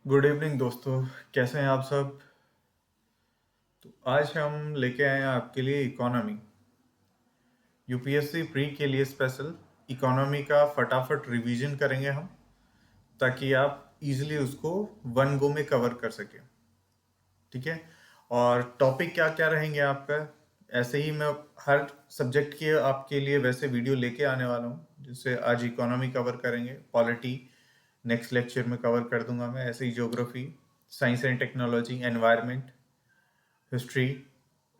Good evening दोस्तों। कैसे हैं आप सब। तो आज हम लेके आए हैं आपके लिए इकोनॉमी, यूपीएससी प्री के लिए स्पेशल इकोनॉमी का फटाफट रिवीजन करेंगे हम, ताकि आप इजीली उसको वन गो में कवर कर सकें। ठीक है। और टॉपिक क्या क्या रहेंगे आपका, ऐसे ही मैं हर सब्जेक्ट के आपके लिए वैसे वीडियो लेके आने वाला हूँ। जैसे आज इकोनॉमी कवर करेंगे, पॉलिटी नेक्स्ट लेक्चर में कवर कर दूंगा मैं, ऐसे ही geography, science and technology, environment, history,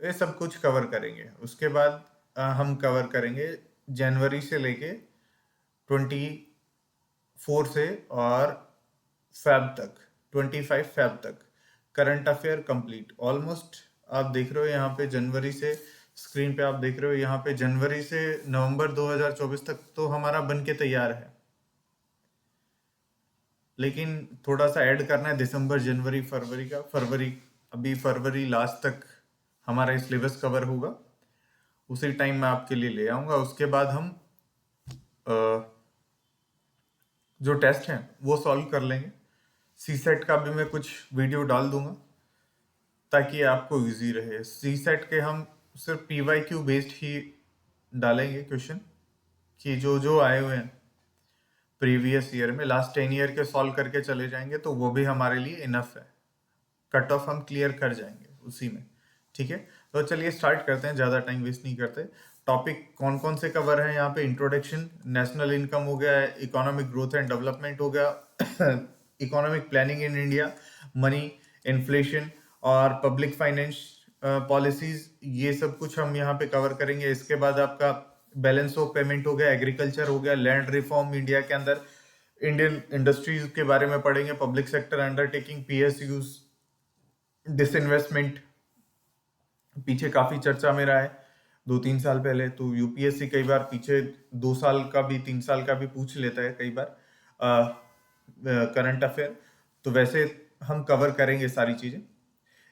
ये सब कुछ कवर करेंगे। उसके बाद हम कवर करेंगे जनवरी से लेके 24 से और फेब तक, 25 फेब तक करंट अफेयर कंप्लीट ऑलमोस्ट। आप देख रहे हो यहाँ पे जनवरी से, स्क्रीन पे आप देख रहे हो यहाँ पे जनवरी से नवंबर 2024 तक तो हमारा बन के तैयार है। लेकिन थोड़ा सा ऐड करना है दिसंबर जनवरी फरवरी का। फरवरी, अभी फरवरी लास्ट तक हमारा सिलेबस कवर होगा, उसी टाइम मैं आपके लिए ले आऊंगा। उसके बाद हम अ, जो टेस्ट हैं वो सॉल्व कर लेंगे। सी सेट का भी मैं कुछ वीडियो डाल दूंगा ताकि आपको इजी रहे। सी सेट के हम सिर्फ पीवाई क्यू बेस्ड ही डालेंगे क्वेश्चन, कि जो जो आए हुए हैं प्रीवियस ईयर में, लास्ट 10 ईयर के सॉल्व करके चले जाएंगे तो वो भी हमारे लिए इनफ है। कट ऑफ हम क्लियर कर जाएंगे उसी में। ठीक है, तो चलिए स्टार्ट करते हैं, ज़्यादा टाइम वेस्ट नहीं करते। टॉपिक कौन कौन से कवर हैं यहाँ पे, इंट्रोडक्शन, नेशनल इनकम हो गया, इकोनॉमिक ग्रोथ एंड डेवलपमेंट हो गया, economic planning in India, money, inflation और पब्लिक फाइनेंस पॉलिसीज, ये सब कुछ हम यहाँ पे कवर करेंगे। इसके बाद आपका बैलेंस ऑफ पेमेंट हो गया, एग्रीकल्चर हो गया, लैंड रिफॉर्म इंडिया के अंदर, इंडियन इंडस्ट्रीज के बारे में पढ़ेंगे, public sector undertaking, PSUs, disinvestment पीछे काफी चर्चा में रहा है 2-3 साल पहले। तो यूपीएससी कई बार पीछे 2 साल का भी, 3 साल का भी पूछ लेता है कई बार करंट अफेयर। तो वैसे हम कवर करेंगे सारी चीजें,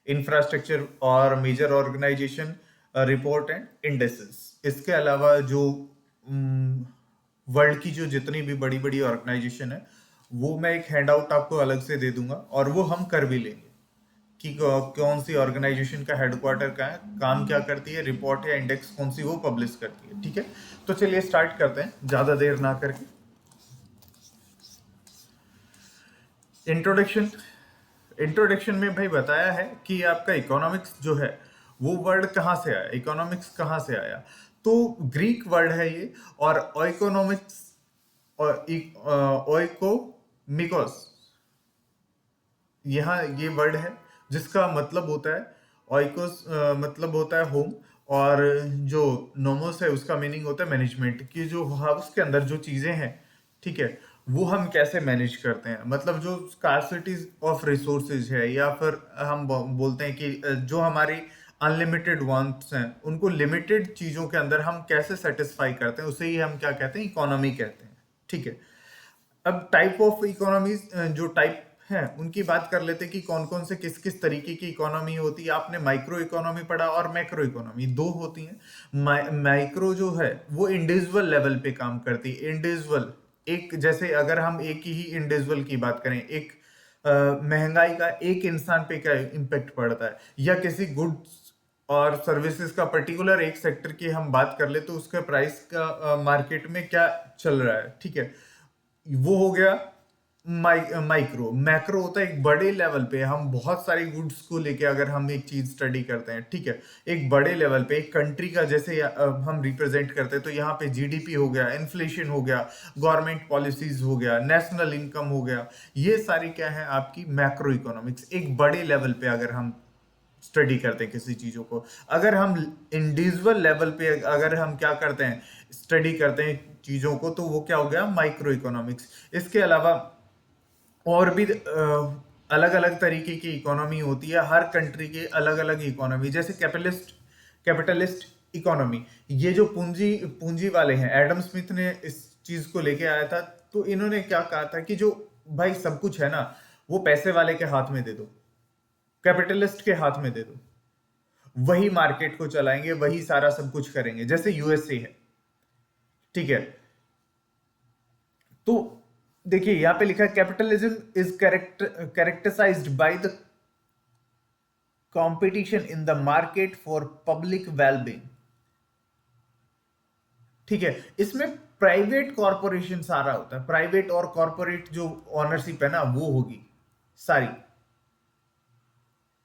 इंफ्रास्ट्रक्चर और major organisation report and indexes. इसके अलावा जो वर्ल्ड की जो जितनी भी बड़ी बड़ी ऑर्गेनाइजेशन है, वो मैं एक हैंड आउट आपको अलग से दे दूंगा, और वो हम कर भी लेंगे कि कौन सी ऑर्गेनाइजेशन का हेडक्वार्टर का है, काम क्या करती है, रिपोर्ट या इंडेक्स कौन सी वो पब्लिश करती है। ठीक है, तो चलिए स्टार्ट करते हैं ज्यादा देर ना करके। इंट्रोडक्शन, इंट्रोडक्शन में भाई बताया है कि आपका इकोनॉमिक्स जो है वो वर्ड कहाँ से आया, इकोनॉमिक्स कहाँ से आया। तो ग्रीक वर्ड है ये, और इकोनॉमिक्स और ओइकोमिकोस, यहाँ ये वर्ड है जिसका मतलब होता है ऑइकोस, मतलब होता है होम, और जो नोमोस है उसका मीनिंग होता है मैनेजमेंट, कि जो हाउस के अंदर जो चीजें हैं, ठीक है, वो हम कैसे मैनेज करते हैं। मतलब जो स्कार्सिटीज ऑफ रिसोर्सेज है, या फिर हम बोलते हैं कि जो हमारी अनलिमिटेड वांट्स हैं, उनको लिमिटेड चीजों के अंदर हम कैसे सेटिस्फाई करते हैं, उसे ही हम क्या कहते हैं, इकोनॉमी कहते हैं। ठीक है, अब टाइप ऑफ इकोनॉमीज, जो टाइप हैं उनकी बात कर लेते हैं कि कौन कौन से किस किस तरीके की इकोनॉमी होती है। आपने माइक्रो इकोनॉमी पढ़ा, और मैक्रो इकोनॉमी, दो होती हैं। माइक्रो जो है वो इंडिविजुअल लेवल पे काम करती है। इंडिविजुअल, एक जैसे अगर हम एक ही इंडिविजुअल की बात करें, एक महंगाई का एक इंसान पे क्या इम्पेक्ट पड़ता है, या किसी गुड्स और सर्विसेज का पर्टिकुलर एक सेक्टर की हम बात कर ले तो उसका प्राइस का मार्केट में क्या चल रहा है। ठीक है, वो हो गया माइक्रो। मैक्रो होता है एक बड़े लेवल पे, हम बहुत सारी गुड्स को लेके अगर हम एक चीज स्टडी करते हैं, ठीक है, एक बड़े लेवल पे एक कंट्री का जैसे हम रिप्रेजेंट करते हैं, तो यहाँ पे जीडीपी हो गया, इन्फ्लेशन हो गया, गवर्नमेंट पॉलिसीज हो गया, नेशनल इनकम हो गया, ये सारी क्या है आपकी मैक्रो इकोनॉमिक्स, एक बड़े लेवल पे अगर हम स्टडी करते हैं किसी चीजों को। अगर हम इंडिविजुअल लेवल पे अगर हम क्या करते हैं, स्टडी करते हैं चीजों को, तो वो क्या हो गया, माइक्रो इकोनॉमिक्स। इसके अलावा और भी अलग अलग तरीके की इकोनॉमी होती है, हर कंट्री की अलग अलग इकोनॉमी। जैसे कैपिटलिस्ट, कैपिटलिस्ट इकोनॉमी, ये जो पूंजी पूंजी वाले हैं, एडम स्मिथ ने इस चीज को लेके आया था। तो इन्होंने क्या कहा था कि जो भाई सब कुछ है ना, वो पैसे वाले के हाथ में दे दो, कैपिटलिस्ट के हाथ में दे दो, वही मार्केट को चलाएंगे, वही सारा सब कुछ करेंगे। जैसे यूएसए है, ठीक है, तो देखिए यहां पे लिखा है capitalism is characterised by the competition in the market for public wellbeing. ठीक है, इसमें प्राइवेट कॉरपोरेशन सारा होता है, प्राइवेट और कॉरपोरेट जो ओनरशिप है ना वो होगी सारी,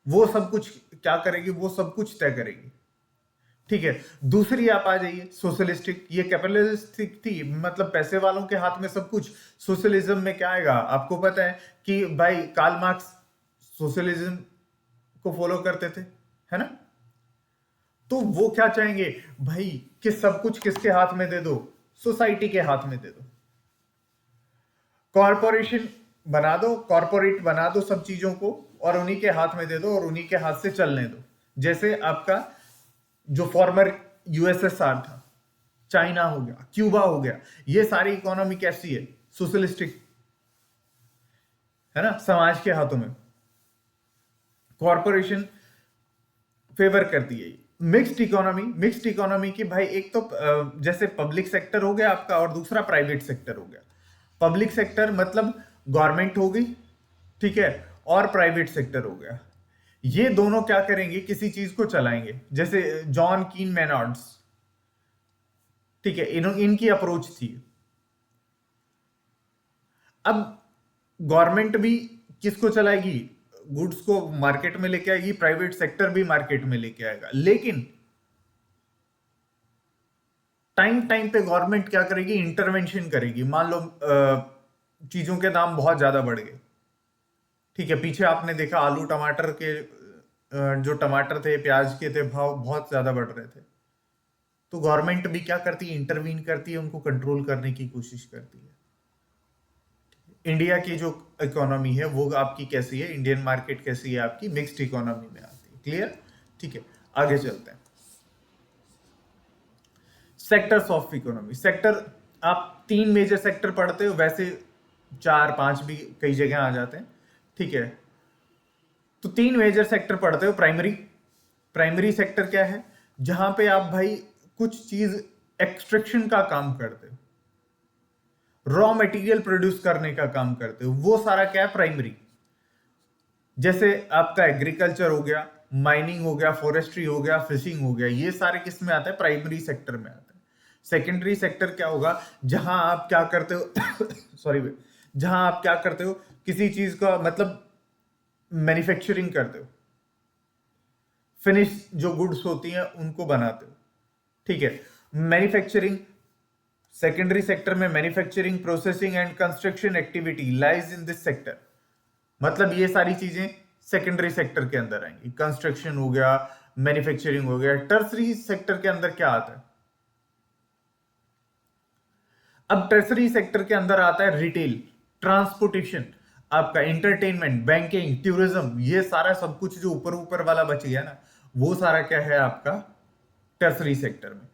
वो सब कुछ क्या करेगी, वो सब कुछ तय करेगी। ठीक है, दूसरी आप आ जाइए सोशलिस्टिक, ये कैपिटलिस्टिक थी, मतलब पैसे वालों के हाथ में सब कुछ। सोशलिज्म में क्या आएगा, आपको पता है कि भाई कार्ल मार्क्स सोशलिज्म को फॉलो करते थे, है ना। तो वो क्या चाहेंगे भाई कि सब कुछ किसके हाथ में दे दो, सोसाइटी के हाथ में दे दो, कॉरपोरेशन बना दो, कॉरपोरेट बना दो सब चीजों को और उन्हीं के हाथ में दे दो और उन्हीं के हाथ से चलने दो। जैसे आपका जो फॉर्मर यूएसएसआर था, चाइना हो गया, क्यूबा हो गया, ये सारी इकोनॉमी कैसी है, सोशलिस्टिक है ना, समाज के हाथों में, कॉरपोरेशन फेवर करती है। मिक्स्ड इकोनॉमी, मिक्स्ड इकोनॉमी की भाई एक तो जैसे पब्लिक सेक्टर हो गया आपका और दूसरा प्राइवेट सेक्टर हो गया। पब्लिक सेक्टर मतलब गवर्नमेंट हो गई, ठीक है, और प्राइवेट सेक्टर हो गया। ये दोनों क्या करेंगे, किसी चीज को चलाएंगे। जैसे जॉन कीन मैनॉर्ड्स, ठीक है, इनकी अप्रोच थी। अब गवर्नमेंट भी किसको चलाएगी, गुड्स को मार्केट में लेके आएगी, प्राइवेट सेक्टर भी मार्केट में लेके आएगा। लेकिन टाइम टाइम पे गवर्नमेंट क्या करेगी, इंटरवेंशन करेगी। मान लो चीजों के दाम बहुत ज्यादा बढ़ गए, ठीक है, पीछे आपने देखा आलू टमाटर के जो टमाटर थे, प्याज के थे, भाव बहुत ज्यादा बढ़ रहे थे। तो गवर्नमेंट भी क्या करती है, इंटरवीन करती है, उनको कंट्रोल करने की कोशिश करती है। इंडिया की जो इकोनॉमी है वो आपकी कैसी है, इंडियन मार्केट कैसी है आपकी, मिक्स्ड इकोनॉमी में आती है। क्लियर, ठीक है, आगे चलते हैं। सेक्टर्स ऑफ इकोनॉमी, सेक्टर आप तीन मेजर सेक्टर पढ़ते हो, वैसे चार पांच भी कई जगह आ जाते हैं, ठीक है। तो तीन मेजर सेक्टर पढ़ते हो। प्राइमरी, प्राइमरी सेक्टर क्या है, जहां पे आप भाई कुछ चीज एक्सट्रैक्शन का काम करते हो, रॉ मटेरियल प्रोड्यूस करने का काम करते हो, वो सारा क्या है, प्राइमरी। जैसे आपका एग्रीकल्चर हो गया, माइनिंग हो गया, फॉरेस्ट्री हो गया, फिशिंग हो गया, ये सारे किस में आता है, प्राइमरी सेक्टर में आता है। सेकेंडरी सेक्टर क्या होगा, जहां आप क्या करते हो सॉरी जहां आप क्या करते हो, किसी चीज का मतलब मैन्युफैक्चरिंग करते हो, फिनिश जो गुड्स होती हैं उनको बनाते हो, ठीक है। मैन्युफैक्चरिंग, सेकेंडरी सेक्टर में manufacturing, processing and construction activity lies in this sector. मतलब ये सारी चीजें सेकेंडरी सेक्टर के अंदर आएंगी। कंस्ट्रक्शन हो गया, मैन्युफैक्चरिंग हो गया। टर्सरी सेक्टर के अंदर क्या आता है, अब टर्सरी सेक्टर के अंदर आता है रिटेल, ट्रांसपोर्टेशन, आपका एंटरटेनमेंट, बैंकिंग, टूरिज्म, ये सारा सब कुछ जो ऊपर ऊपर वाला बच गया ना, वो सारा क्या है आपका टर्सरी सेक्टर में।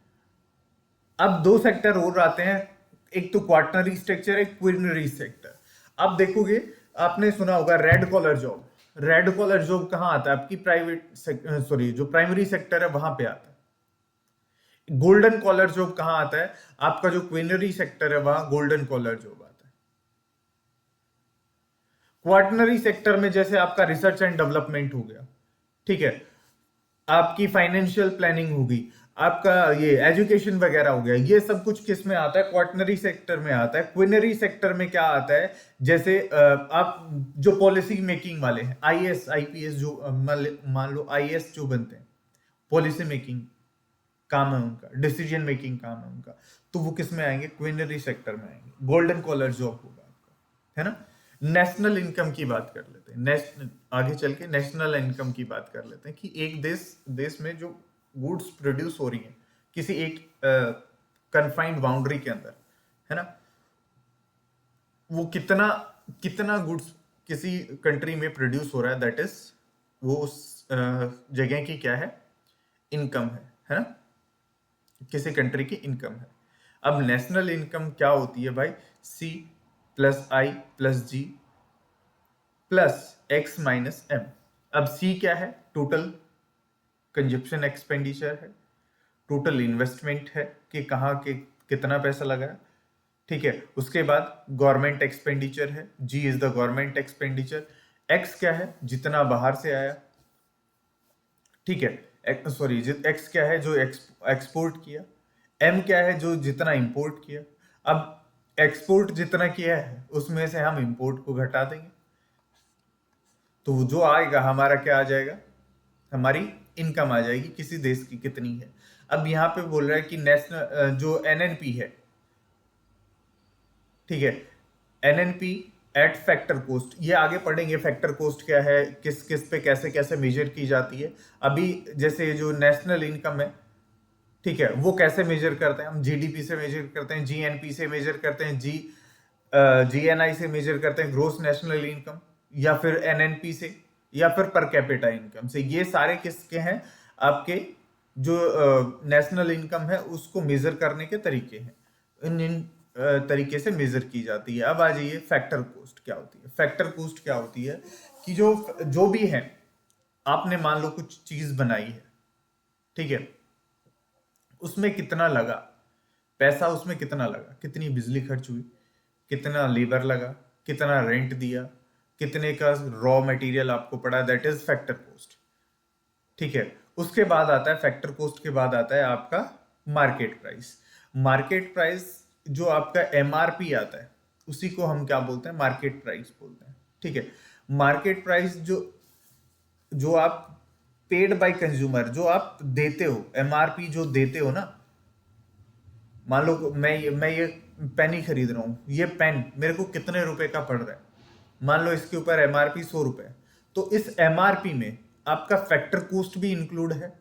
अब दो सेक्टर और आते हैं, एक तो क्वार्टनरी स्ट्रक्चर, एक क्विनरी सेक्टर। अब देखोगे, आपने सुना होगा red collar job. Red collar job कहां आता है, आपकी प्राइवेट सॉरी जो प्राइमरी सेक्टर है वहां पे आता है। गोल्डन कॉलर जॉब कहां आता है, आपका जो क्विनरी सेक्टर है वहां गोल्डन कॉलर जॉब आता है। क्वार्टनरी सेक्टर में जैसे आपका रिसर्च एंड डेवलपमेंट हो गया, ठीक है, आपकी फाइनेंशियल प्लानिंग होगी, आपका ये एजुकेशन वगैरह हो गया, ये सब कुछ किस में आता है, क्वार्टनरी सेक्टर में आता है। क्विनरी सेक्टर में क्या आता है, जैसे आप जो पॉलिसी मेकिंग वाले हैं, आईएएस आईपीएस, जो मान लो आईएएस जो बनते हैं, पॉलिसी मेकिंग काम है उनका, डिसीजन मेकिंग काम है उनका, तो वो किस में आएंगे, क्विनरी सेक्टर में आएंगे। गोल्डन कॉलर जॉब होगा आपका, है ना। नेशनल इनकम की बात कर लेते हैं, नेशनल, आगे चल के नेशनल इनकम की बात कर लेते हैं कि एक देश में जो गुड्स प्रोड्यूस हो रही हैं किसी एक कन्फाइंड बाउंड्री के अंदर, है ना, वो कितना कितना गुड्स किसी कंट्री में प्रोड्यूस हो रहा है, दैट इज वो उस जगह की क्या है, इनकम है ना, किसी कंट्री की इनकम है। अब नेशनल इनकम क्या होती है भाई, सी प्लस आई प्लस जी प्लस एक्स माइनस एम। अब सी क्या है, टोटल कंजप्शन एक्सपेंडिचर है, टोटल इन्वेस्टमेंट है कि कहाँ के कितना पैसा लगा है, ठीक है। उसके बाद गवर्नमेंट एक्सपेंडिचर है, G is the government expenditure. X क्या है, जितना बाहर से आया, ठीक है, सॉरी, एक्स क्या है जो एक्सपोर्ट किया, एम क्या है जो जितना इंपोर्ट किया। अब एक्सपोर्ट जितना किया है उसमें से हम इंपोर्ट को घटा देंगे, तो जो आएगा हमारा क्या आ जाएगा, हमारी इनकम आ जाएगी किसी देश की कितनी है। अब यहाँ पे बोल रहा है कि नेशनल जो एनएनपी है, ठीक है, एनएनपी एट फैक्टर कोस्ट, ये आगे पढ़ेंगे फैक्टर कोस्ट क्या है, किस किस पे कैसे कैसे मेजर की जाती है। अभी जैसे जो नेशनल इनकम है, ठीक है, वो कैसे मेजर करते हैं, हम जीडीपी से मेजर करते हैं, जीएनपी से मेजर करते हैं, जीएनआई से मेजर करते हैं, ग्रोस नेशनल इनकम, या फिर एनएनपी से, या फिर पर कैपिटा इनकम से। ये सारे किसके हैं, आपके जो नेशनल इनकम है उसको मेजर करने के तरीके हैं, इन तरीके से मेजर की जाती है। अब आ जाइए फैक्टर कोस्ट क्या होती है। फैक्टर कोस्ट क्या होती है कि जो भी है, आपने मान लो कुछ चीज बनाई है, ठीक है, उसमें कितना लगा पैसा, उसमें कितना लगा, कितनी बिजली खर्च हुई, कितना लेबर लगा, कितना रेंट दिया, कितने का रॉ मटेरियल आपको पड़ा, दैट इज फैक्टर कोस्ट, ठीक है। उसके बाद आता है, फैक्टर कोस्ट के बाद आता है आपका मार्केट प्राइस। मार्केट प्राइस जो आपका एमआरपी आता है उसी को हम क्या बोलते हैं, मार्केट प्राइस बोलते हैं, ठीक है। मार्केट प्राइस जो जो आप पेड बाय कंज्यूमर, जो आप देते हो, एमआरपी जो देते हो ना, मान लो मैं ये पेन ही खरीद रहा हूं, ये पेन मेरे को कितने रुपए का पड़ रहा है, मान लो इसके ऊपर एमआरपी 100 रुपए, तो इस एमआरपी में आपका फैक्टर कॉस्ट भी इंक्लूड है,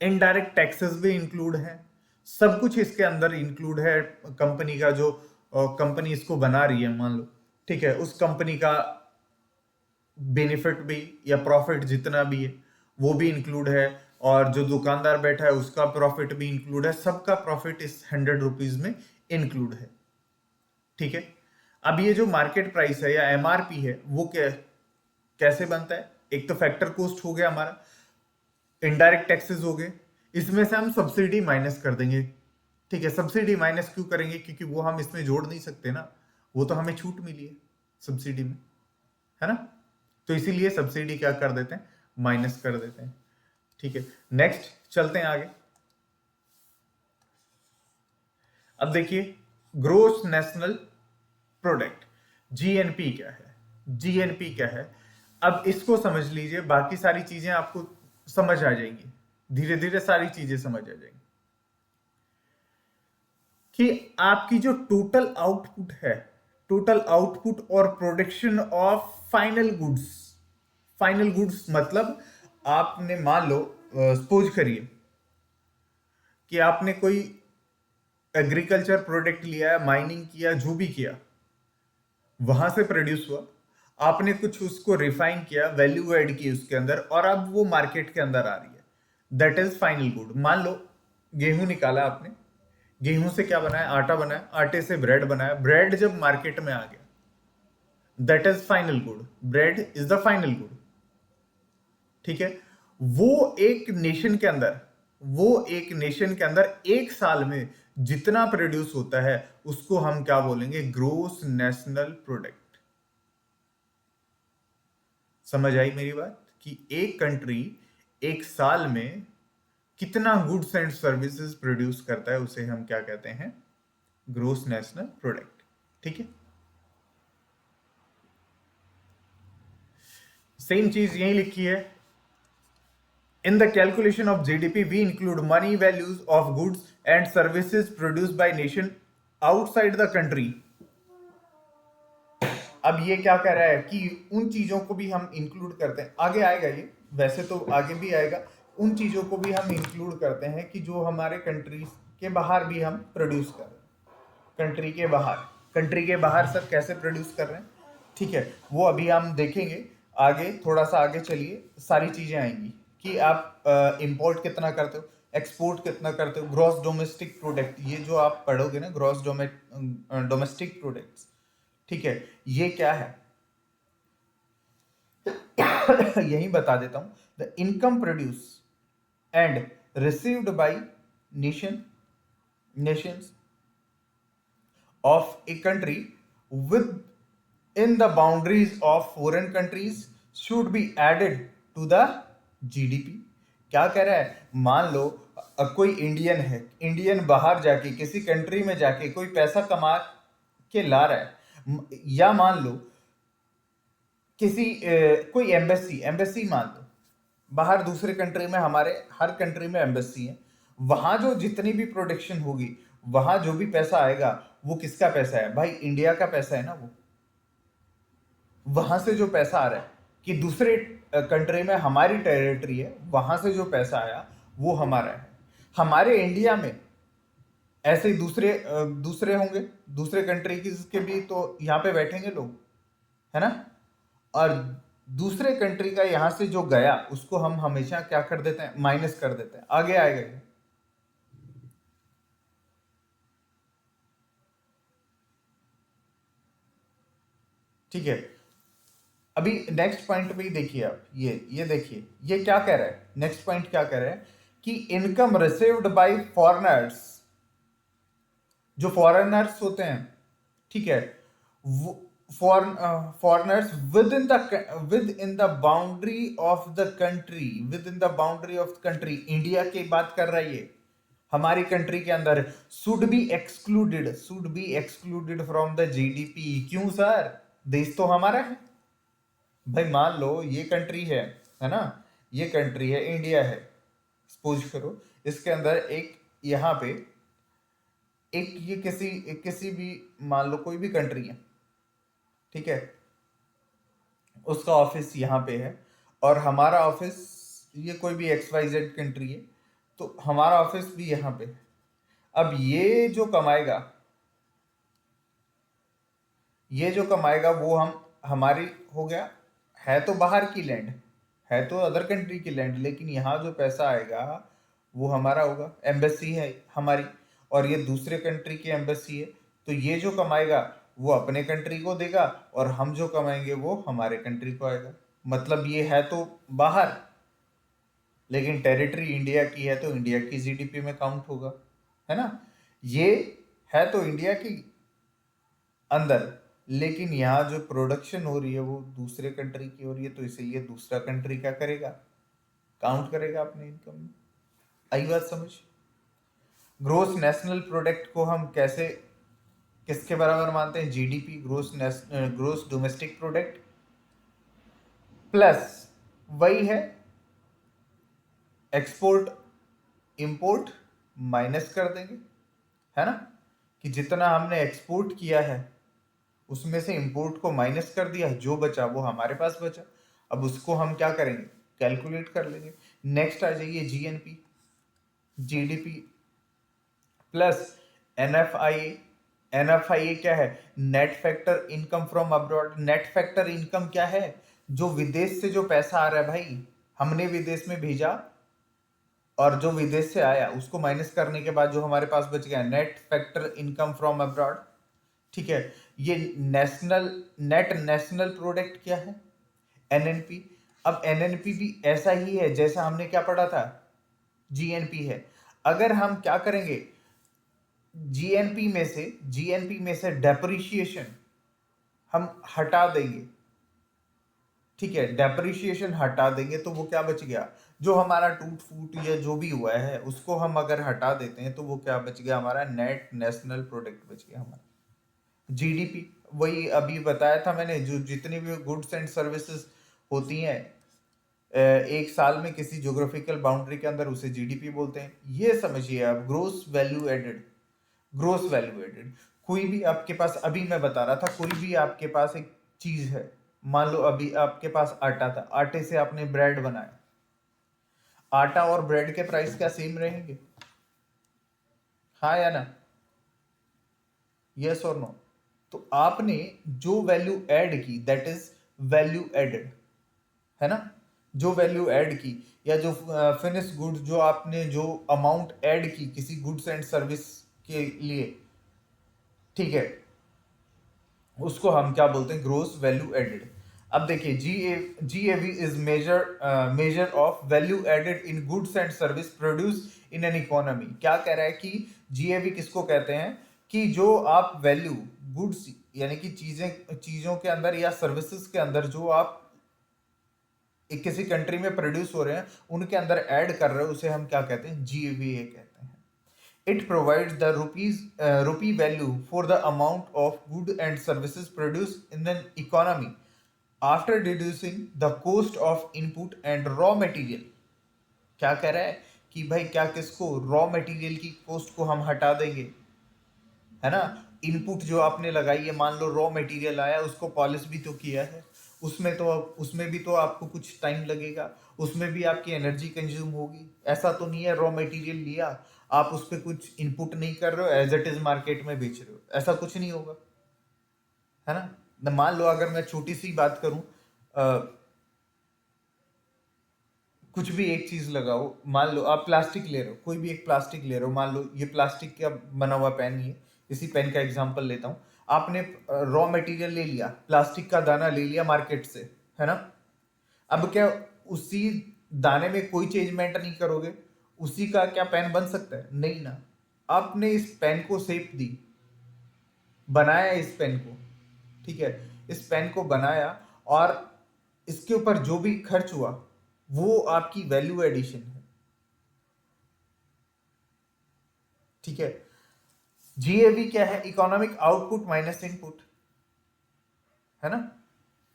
इनडायरेक्ट टैक्सेस भी इंक्लूड है, सब कुछ इसके अंदर इंक्लूड है। कंपनी का जो कंपनी इसको बना रही है मान लो, ठीक है, उस कंपनी का बेनिफिट भी या प्रॉफिट जितना भी है वो भी इंक्लूड है, और जो दुकानदार बैठा है उसका प्रॉफिट भी इंक्लूड है, सबका प्रॉफिट इस 100 रुपीज में इंक्लूड है, ठीक है। अब ये जो मार्केट प्राइस है या एमआरपी है वो कैसे बनता है, एक तो फैक्टर कॉस्ट हो गया हमारा, इनडायरेक्ट टैक्सेस हो गए, इसमें से हम सब्सिडी माइनस कर देंगे, ठीक है। सब्सिडी माइनस क्यों करेंगे, क्योंकि वो हम इसमें जोड़ नहीं सकते ना, वो तो हमें छूट मिली है सब्सिडी में, है ना, तो इसीलिए सब्सिडी क्या कर देते हैं, माइनस कर देते हैं, ठीक है। नेक्स्ट चलते हैं आगे। अब देखिए ग्रोस नेशनल प्रोडक्ट, जीएनपी क्या है, जीएनपी क्या है, अब इसको समझ लीजिए, बाकी सारी चीजें आपको समझ आ जाएंगी, धीरे धीरे सारी चीजें समझ आ जाएंगी कि आपकी जो टोटल आउटपुट है, टोटल आउटपुट और production of final goods, final goods मतलब आपने मान लो, सपोज करिए कि आपने कोई एग्रीकल्चर प्रोडक्ट लिया है, माइनिंग किया, जो भी किया, वहां से प्रोड्यूस हुआ, आपने कुछ उसको रिफाइन किया, वैल्यू ऐड की उसके अंदर, और अब वो मार्केट के अंदर आ रही है, दैट इज फाइनल गुड। मान लो गेहूं निकाला आपने, गेहूं से क्या बनाया, आटा बनाया, आटे से ब्रेड बनाया, ब्रेड जब मार्केट में आ गया, that is final good, bread is the final good, ठीक है। वो एक नेशन के अंदर, वो एक नेशन के अंदर एक साल में जितना प्रोड्यूस होता है उसको हम क्या बोलेंगे, ग्रोस नेशनल प्रोडक्ट। समझ आई मेरी बात, कि एक कंट्री एक साल में कितना गुड्स एंड सर्विसेज प्रोड्यूस करता है उसे हम क्या कहते हैं, ग्रोस नेशनल प्रोडक्ट, ठीक है। सेम चीज यही लिखी है, in the calculation of GDP we include money values of goods and services produced by nation outside the country। अब ये क्या कह रहा है कि उन चीजों को भी हम इंक्लूड करते हैं, आगे आएगा ये, वैसे तो आगे भी आएगा, उन चीजों को भी हम इंक्लूड करते हैं कि जो हमारे कंट्री के बाहर भी हम प्रोड्यूस कर रहे हैं, कंट्री के बाहर, कंट्री के बाहर सब कैसे प्रोड्यूस कर रहे हैं, ठीक है, वो अभी हम देखेंगे आगे, थोड़ा सा आगे चलिए, सारी चीजें आएंगी कि आप इंपोर्ट कितना करते हो, एक्सपोर्ट कितना करते हो, ग्रॉस डोमेस्टिक प्रोडक्ट, ये जो आप पढ़ोगे ना, ग्रॉस डोमेस्टिक प्रोडक्ट्स, ठीक है, ये क्या है यही बता देता हूं, the income produce and received by Nations of a country within the boundaries of foreign countries should be added to the GDP। क्या कह रहा है, मान लो कोई इंडियन है, इंडियन बाहर जाके किसी कंट्री में जाके कोई पैसा कमा के ला रहा है, या मान लो किसी कोई एम्बेसी मान लो बाहर दूसरे कंट्री में, हमारे हर कंट्री में एम्बेसी है, वहां जो जितनी भी प्रोडक्शन होगी, वहां जो भी पैसा आएगा वो किसका पैसा है भाई, इंडिया का पैसा है ना। वो वहां से जो पैसा आ रहा है कि दूसरे कंट्री में हमारी टेरिटरी है, वहां से जो पैसा आया वो हमारा है। हमारे इंडिया में ऐसे ही दूसरे होंगे, दूसरे कंट्री के भी तो यहाँ पे बैठेंगे लोग, है ना। और दूसरे कंट्री का यहां से जो गया उसको हम हमेशा क्या कर देते हैं, माइनस कर देते हैं, आगे आएगा। ठीक है, अभी नेक्स्ट पॉइंट पे ही देखिए आप, ये देखिए ये क्या कह रहा है, नेक्स्ट पॉइंट क्या कह रहा है कि इनकम रिसीव्ड बाय फॉरेनर्स, जो फॉरेनर्स होते हैं, ठीक है, foreigners with in the boundary of the country, with in the boundary of country, India की बात कर रहा है ये, हमारी कंट्री के अंदर, should be excluded from the GDP. क्यों सर, देश तो हमारा है भाई। मान लो ये कंट्री है ना, ये कंट्री है, इंडिया है, सपोज करो इसके अंदर एक यहाँ पे एक ये किसी भी मान लो कोई भी कंट्री है, ठीक है, उसका ऑफिस यहाँ पे है और हमारा ऑफिस, ये कोई भी XYZ कंट्री है तो हमारा ऑफिस भी यहाँ पे है। अब ये जो कमाएगा वो हमारी हो गया, है तो बाहर की लैंड, है तो अदर कंट्री की लैंड, लेकिन यहाँ जो पैसा आएगा वो हमारा होगा, एम्बेसी है हमारी और ये दूसरे कंट्री की एम्बेसी है, तो ये जो कमाएगा वो अपने कंट्री को देगा और हम जो कमाएंगे वो हमारे कंट्री को आएगा। मतलब ये है तो बाहर, लेकिन टेरिटरी इंडिया की है तो इंडिया की जीडीपी में काउंट होगा, है ना। ये है तो इंडिया की अंदर, लेकिन यहाँ जो प्रोडक्शन हो रही है वो दूसरे कंट्री की हो रही है, तो इसे ये दूसरा कंट्री क्या करेगा, काउंट करेगा अपने इनकम में। आई बात समझ। ग्रोस नेशनल प्रोडक्ट को हम कैसे किसके बराबर मानते हैं, GDP, gross domestic product, plus वही है एक्सपोर्ट इंपोर्ट, माइनस कर देंगे, है ना, कि जितना हमने एक्सपोर्ट किया है उसमें से इंपोर्ट को माइनस कर दिया, जो बचा वो हमारे पास बचा। अब उसको हम क्या करेंगे, कैलकुलेट कर लेंगे। नेक्स्ट आ जाइए जीएनपी, जीडीपी प्लस एनएफआईए क्या है, net factor income from abroad. Net factor income क्या है, जो विदेश से जो पैसा आ रहा है भाई, हमने विदेश में भेजा और जो विदेश से आया उसको माइनस करने के बाद जो हमारे पास बच गया, net factor income from abroad. ठीक है, ये नेट नेशनल प्रोडक्ट क्या है, एनएनपी। अब एनएनपी भी ऐसा ही है जैसा हमने क्या पढ़ा था, जीएनपी है। अगर हम क्या करेंगे, जीएनपी में से डेप्रिशिएशन हम हटा देंगे, ठीक है, डेप्रिशिएशन हटा देंगे तो वो क्या बच गया, जो हमारा टूट फूट या जो भी हुआ है उसको हम अगर हटा देते हैं तो वो क्या बच गया, हमारा नेट नेशनल प्रोडक्ट बच गया हमारा। जीडीपी वही अभी बताया था मैंने, जो जितनी भी गुड्स एंड सर्विसेज होती हैं एक साल में किसी ज्योग्राफिकल बाउंड्री के अंदर, उसे जीडीपी बोलते हैं। ये समझिए आप, ग्रोस वैल्यू एडेड। कोई भी आपके पास, अभी मैं बता रहा था, कोई भी आपके पास एक चीज है, मान लो अभी आपके पास आटा था, आटे से आपने ब्रेड बनाया, आटा और ब्रेड के प्राइस क्या सेम रहेंगे, हाँ या ना, यस और नो। तो आपने जो वैल्यू ऐड की दैट इज वैल्यू एडेड, है ना, जो वैल्यू ऐड की या जो फिनिश गुड, जो आपने जो अमाउंट ऐड की किसी गुड्स एंड सर्विस के लिए, ठीक है, उसको हम क्या बोलते हैं, ग्रोस वैल्यू एडेड। अब देखिए GAV is measure of value added in goods and service produce in an economy. क्या कह रहा है कि जीएवी किसको कहते हैं, कि जो आप वैल्यू गुड्स यानी कि चीजों के अंदर या सर्विसेज के अंदर जो आप एक किसी कंट्री में प्रोड्यूस हो रहे हैं उनके अंदर ऐड कर रहे हो, उसे हम क्या कहते हैं, जीवीए कहते हैं। It provides the rupee value for the amount of good and services produced in an economy after deducing the cost of input and raw material। क्या कह रहा है कि भाई क्या किसको, रॉ मटेरियल की कॉस्ट को हम हटा देंगे, है ना। इनपुट जो आपने लगाई है, मान लो रॉ मटेरियल आया, उसको पॉलिश भी तो किया है, उसमें भी तो आपको कुछ टाइम लगेगा, उसमें भी आपकी एनर्जी कंज्यूम होगी। ऐसा तो नहीं है रॉ मटेरियल लिया, आप उस पर कुछ इनपुट नहीं कर रहे हो, एज इट इज मार्केट में बेच रहे हो, ऐसा कुछ नहीं होगा, है ना। मान लो अगर मैं छोटी सी बात करूं, कुछ भी एक चीज लगाओ, मान लो आप प्लास्टिक ले रहे हो, कोई भी एक प्लास्टिक ले रहे हो, मान लो ये प्लास्टिक का बना हुआ पेन ही है, इसी पेन का एग्जांपल लेता हूँ। आपने रॉ मटेरियल ले लिया, प्लास्टिक का दाना ले लिया मार्केट से, है ना। अब क्या उसी दाने में कोई चेंजमेंट नहीं करोगे, उसी का क्या पेन बन सकता है, नहीं ना। आपने इस पेन को शेप दी, बनाया इस पेन को, ठीक है, इस पेन को बनाया, और इसके ऊपर जो भी खर्च हुआ वो आपकी वैल्यू एडिशन है, ठीक है। जीएवी क्या है, इकोनॉमिक आउटपुट माइनस इनपुट, है ना।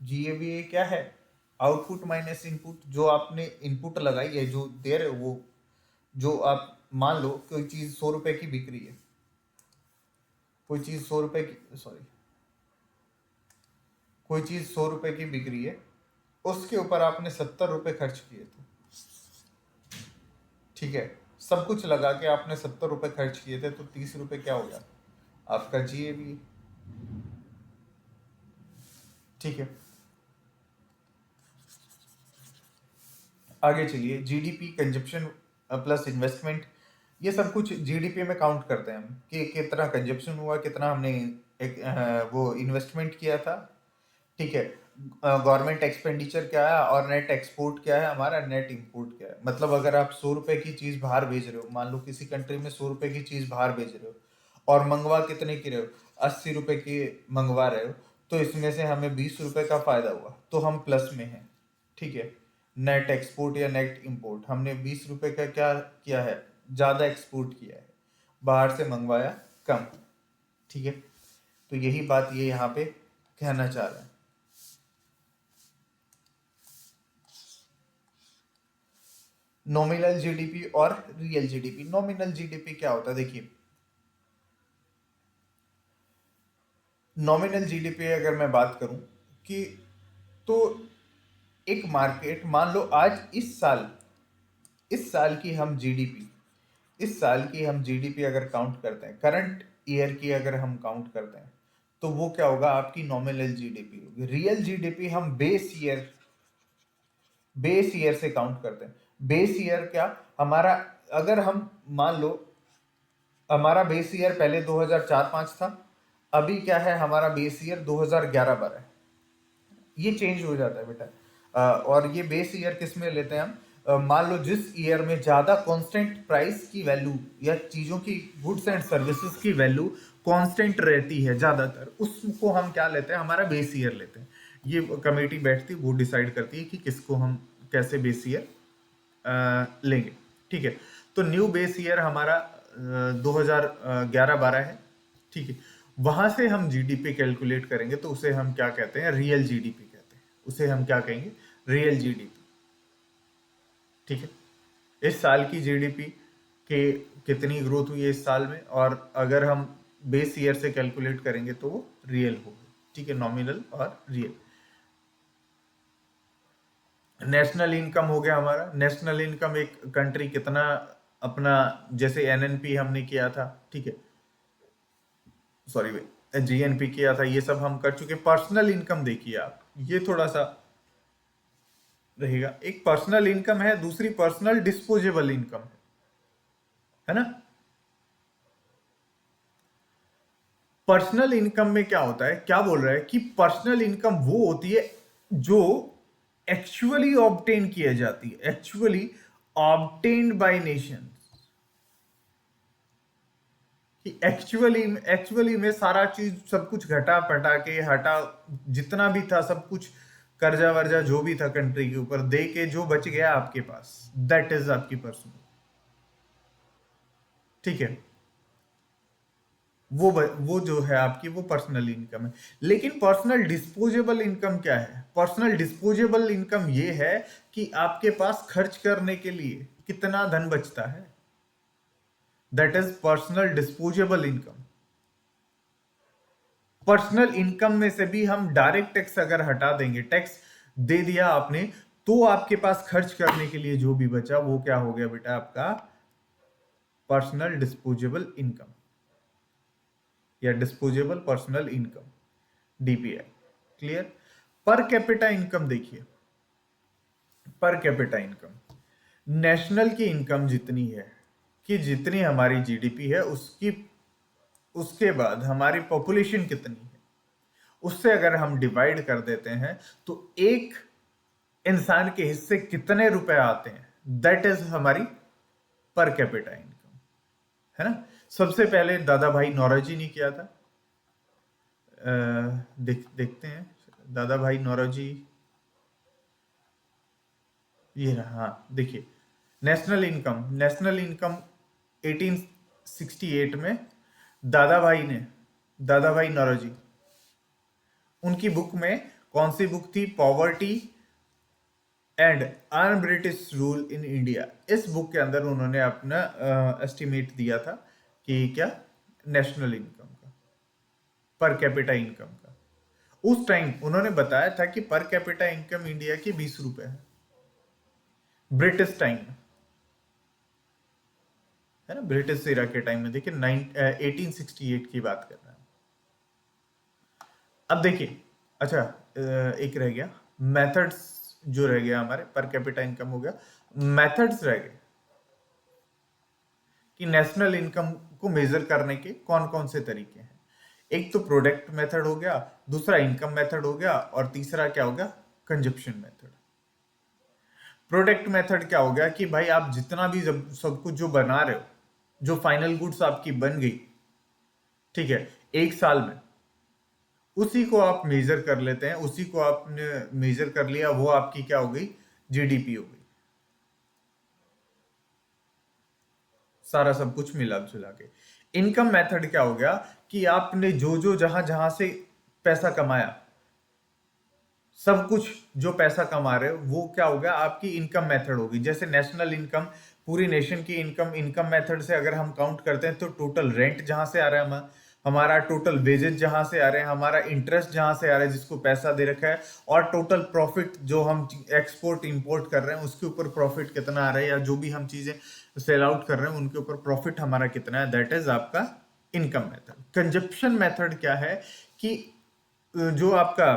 जीएवी क्या है, आउटपुट माइनस इनपुट। जो आपने इनपुट लगाई है, जो दे रहे हो, वो जो आप मान लो कोई चीज 100 रुपए की बिक रही है, कोई चीज 100 रुपए की, सॉरी, कोई चीज 100 रुपए की बिक रही है, उसके ऊपर आपने 70 रुपए खर्च किए थे, ठीक है। सब कुछ लगा के आपने 70 रुपए खर्च किए थे, तो 30 रुपए क्या हो गया, आपका जीएवी, ठीक है। आगे चलिए, जीडीपी, कंजप्शन प्लस इन्वेस्टमेंट, ये सब कुछ जीडीपी में काउंट करते हैं हम कि कितना कंजप्शन हुआ, कितना हमने वो इन्वेस्टमेंट किया था, ठीक है। गवर्नमेंट एक्सपेंडिचर क्या है, और नेट एक्सपोर्ट क्या है हमारा, नेट इंपोर्ट क्या है। मतलब अगर आप 100 रुपए की चीज बाहर भेज रहे हो, मान लो किसी कंट्री में 100 रुपए की चीज बाहर भेज रहे हो, और मंगवा कितने की रहे हो, 80 रुपए की मंगवा रहे हो, तो इसमें से हमें 20 रुपए का फायदा हुआ, तो हम प्लस में हैं, ठीक है। नेट एक्सपोर्ट या नेट इंपोर्ट, हमने 20 रुपए का क्या किया है, ज्यादा एक्सपोर्ट किया है, बाहर से मंगवाया कम, ठीक है। तो यही बात ये यहाँ पे कहना चाह रहा है। नॉमिनल जीडीपी और रियल जीडीपी। नॉमिनल जीडीपी क्या होता है, देखिए, नॉमिनल जीडीपी अगर मैं बात करूं कि, तो एक मार्केट, मान लो आज इस साल की हम जीडीपी, इस साल की हम जीडीपी अगर काउंट करते हैं, करंट ईयर की अगर हम काउंट करते हैं, तो वो क्या होगा, आपकी नॉमिनल जीडीपी होगी। रियल जीडीपी हम बेस ईयर से काउंट करते हैं। बेस ईयर क्या, हमारा, अगर हम मान लो हमारा बेस ईयर पहले 2004-5 था, अभी क्या है, हमारा बेस ईयर 2011-12 है, ये चेंज हो जाता है बेटा। और ये बेस ईयर किस में लेते हैं हम, मान लो जिस ईयर में ज्यादा कांस्टेंट प्राइस की वैल्यू या चीजों की, गुड्स एंड सर्विसेज की वैल्यू कांस्टेंट रहती है ज्यादातर, उसको हम क्या लेते हैं, हमारा बेस ईयर लेते हैं। ये कमेटी बैठती है, वो डिसाइड करती है कि किसको हम कैसे बेस ईयर लेंगे, ठीक है। तो न्यू बेस ईयर हमारा 2011-12 है, ठीक है। वहां से हम जीडीपी कैलकुलेट करेंगे, तो उसे हम क्या कहते हैं, रियल जीडीपी कहते हैं, उसे हम क्या कहेंगे, रियल जीडीपी, ठीक है। इस साल की जीडीपी के कितनी ग्रोथ हुई है इस साल में, और अगर हम बेस ईयर से कैलकुलेट करेंगे तो वो रियल होगी, ठीक है, नॉमिनल और रियल। नेशनल इनकम हो गया हमारा। नेशनल इनकम, एक कंट्री कितना अपना, जैसे एनएनपी हमने किया था, ठीक है, सॉरी जीएनपी किया था, ये सब हम कर चुके। पर्सनल इनकम देखिए आप, ये थोड़ा सा रहेगा। एक पर्सनल इनकम है, दूसरी पर्सनल डिस्पोजेबल इनकम है ना। पर्सनल इनकम में क्या होता है, क्या बोल रहा है कि पर्सनल इनकम वो होती है जो एक्चुअली ऑब्टेन किया जाती है, एक्चुअली ऑब्टेन्ड बाय नेशन, कि एक्चुअली में सारा चीज सब कुछ घटा पटा के हटा, जितना भी था सब कुछ कर्जा वर्जा जो भी था कंट्री के ऊपर दे के जो बच गया आपके पास, दैट इज आपकी पर्सनल, ठीक है। वो जो है आपकी वो पर्सनल इनकम है। लेकिन पर्सनल डिस्पोजेबल इनकम क्या है? पर्सनल डिस्पोजेबल इनकम ये है कि आपके पास खर्च करने के लिए कितना धन बचता है, that is personal disposable income. Personal income में से भी हम डायरेक्ट टैक्स अगर हटा देंगे, टैक्स दे दिया आपने, तो आपके पास खर्च करने के लिए जो भी बचा वो क्या हो गया बेटा? आपका पर्सनल डिस्पोजेबल इनकम या disposable personal income, DPI. Clear? Per capita income देखिए, पर कैपिटा इनकम नेशनल की इनकम जितनी है, कि जितनी हमारी जीडीपी है उसकी, उसके बाद हमारी पॉपुलेशन कितनी है, उससे अगर हम डिवाइड कर देते हैं तो एक इंसान के हिस्से कितने रुपए आते हैं, दैट इज हमारी पर कैपिटा इनकम, है ना। सबसे पहले दादा भाई नौरोजी ने किया था। देखते हैं दादा भाई नौरोजी, ये रहा। हाँ देखिए, नेशनल इनकम 1868 में दादा भाई नौरोजी, उनकी बुक में, कौन सी बुक थी? Poverty and un British rule in India. इस बुक के अंदर उन्होंने अपना एस्टिमेट दिया था कि क्या, नेशनल इनकम का, पर कैपिटा इनकम का। उस टाइम उन्होंने बताया था कि पर कैपिटा इनकम इंडिया की 20 रुपए है, ब्रिटिश टाइम में, है ना, ब्रिटिश एरा के टाइम में। देखिए 1868 की बात कर रहे हैं। अब देखिए, अच्छा एक रह गया मेथड्स, जो रह गया हमारे, पर कैपिटा इनकम हो गया, मेथड्स रह गए कि नेशनल इनकम को मेजर करने के कौन कौन से तरीके हैं। एक तो प्रोडक्ट मेथड हो गया, दूसरा इनकम मेथड हो गया, और तीसरा क्या हो गया? Consumption method. प्रोडक्ट मेथड क्या हो गया कि भाई आप जितना भी सब कुछ जो बना रहे हो, जो फाइनल गुड्स आपकी बन गई, ठीक है, एक साल में, उसी को आप मेजर कर लेते हैं, उसी को आपने मेजर कर लिया, वो आपकी क्या हो गई? जीडीपी हो गई। सारा सब कुछ मिला जुला के। इनकम मेथड क्या हो गया कि आपने जो जहां जहां से पैसा कमाया, सब कुछ जो पैसा कमा रहे हो वो क्या हो गया? आपकी इनकम मेथड होगी। जैसे नेशनल इनकम, पूरी नेशन की इनकम मेथड से अगर हम काउंट करते हैं तो टोटल रेंट जहां से आ रहा है हमारा टोटल वेजेस जहां से आ रहे हैं, हमारा इंटरेस्ट जहां से आ रहा है जिसको पैसा दे रखा है, और टोटल प्रॉफिट जो हम एक्सपोर्ट इंपोर्ट कर रहे हैं उसके ऊपर प्रॉफिट कितना आ रहा है, या जो भी हम चीजें सेल आउट कर रहे हैं उनके ऊपर प्रॉफिट हमारा कितना है, दैट इज आपका इनकम मेथड। कंजप्शन मेथड क्या है कि जो आपका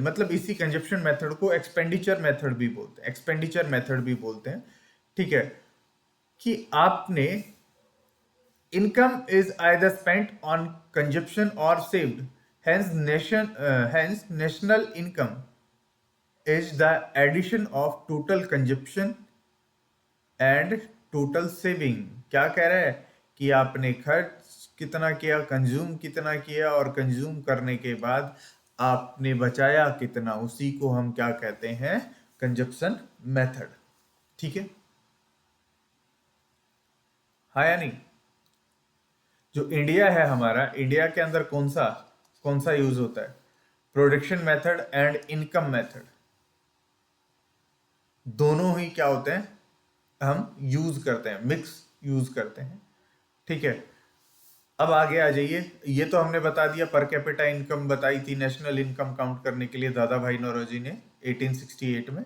मतलब इसी कंजप्शन मेथड को एक्सपेंडिचर मेथड भी बोलते हैं, ठीक है, कि आपने income is either spent on consumption और saved, hence national income is the addition of total consumption and total saving. क्या कह रहा है कि आपने खर्च कितना किया, कंज्यूम कितना किया, और कंज्यूम करने के बाद आपने बचाया कितना, उसी को हम क्या कहते हैं? Consumption method. ठीक है, हाँ या नहीं? जो इंडिया है हमारा, इंडिया के अंदर कौन सा यूज होता है? Production method and income method, दोनों ही क्या होते हैं? हम यूज करते हैं, मिक्स यूज करते हैं। ठीक है, अब आगे आ जाइए। ये तो हमने बता दिया, पर कैपिटा इनकम बताई थी नेशनल इनकम काउंट करने के लिए दादा भाई नौरोजी ने 1868 में।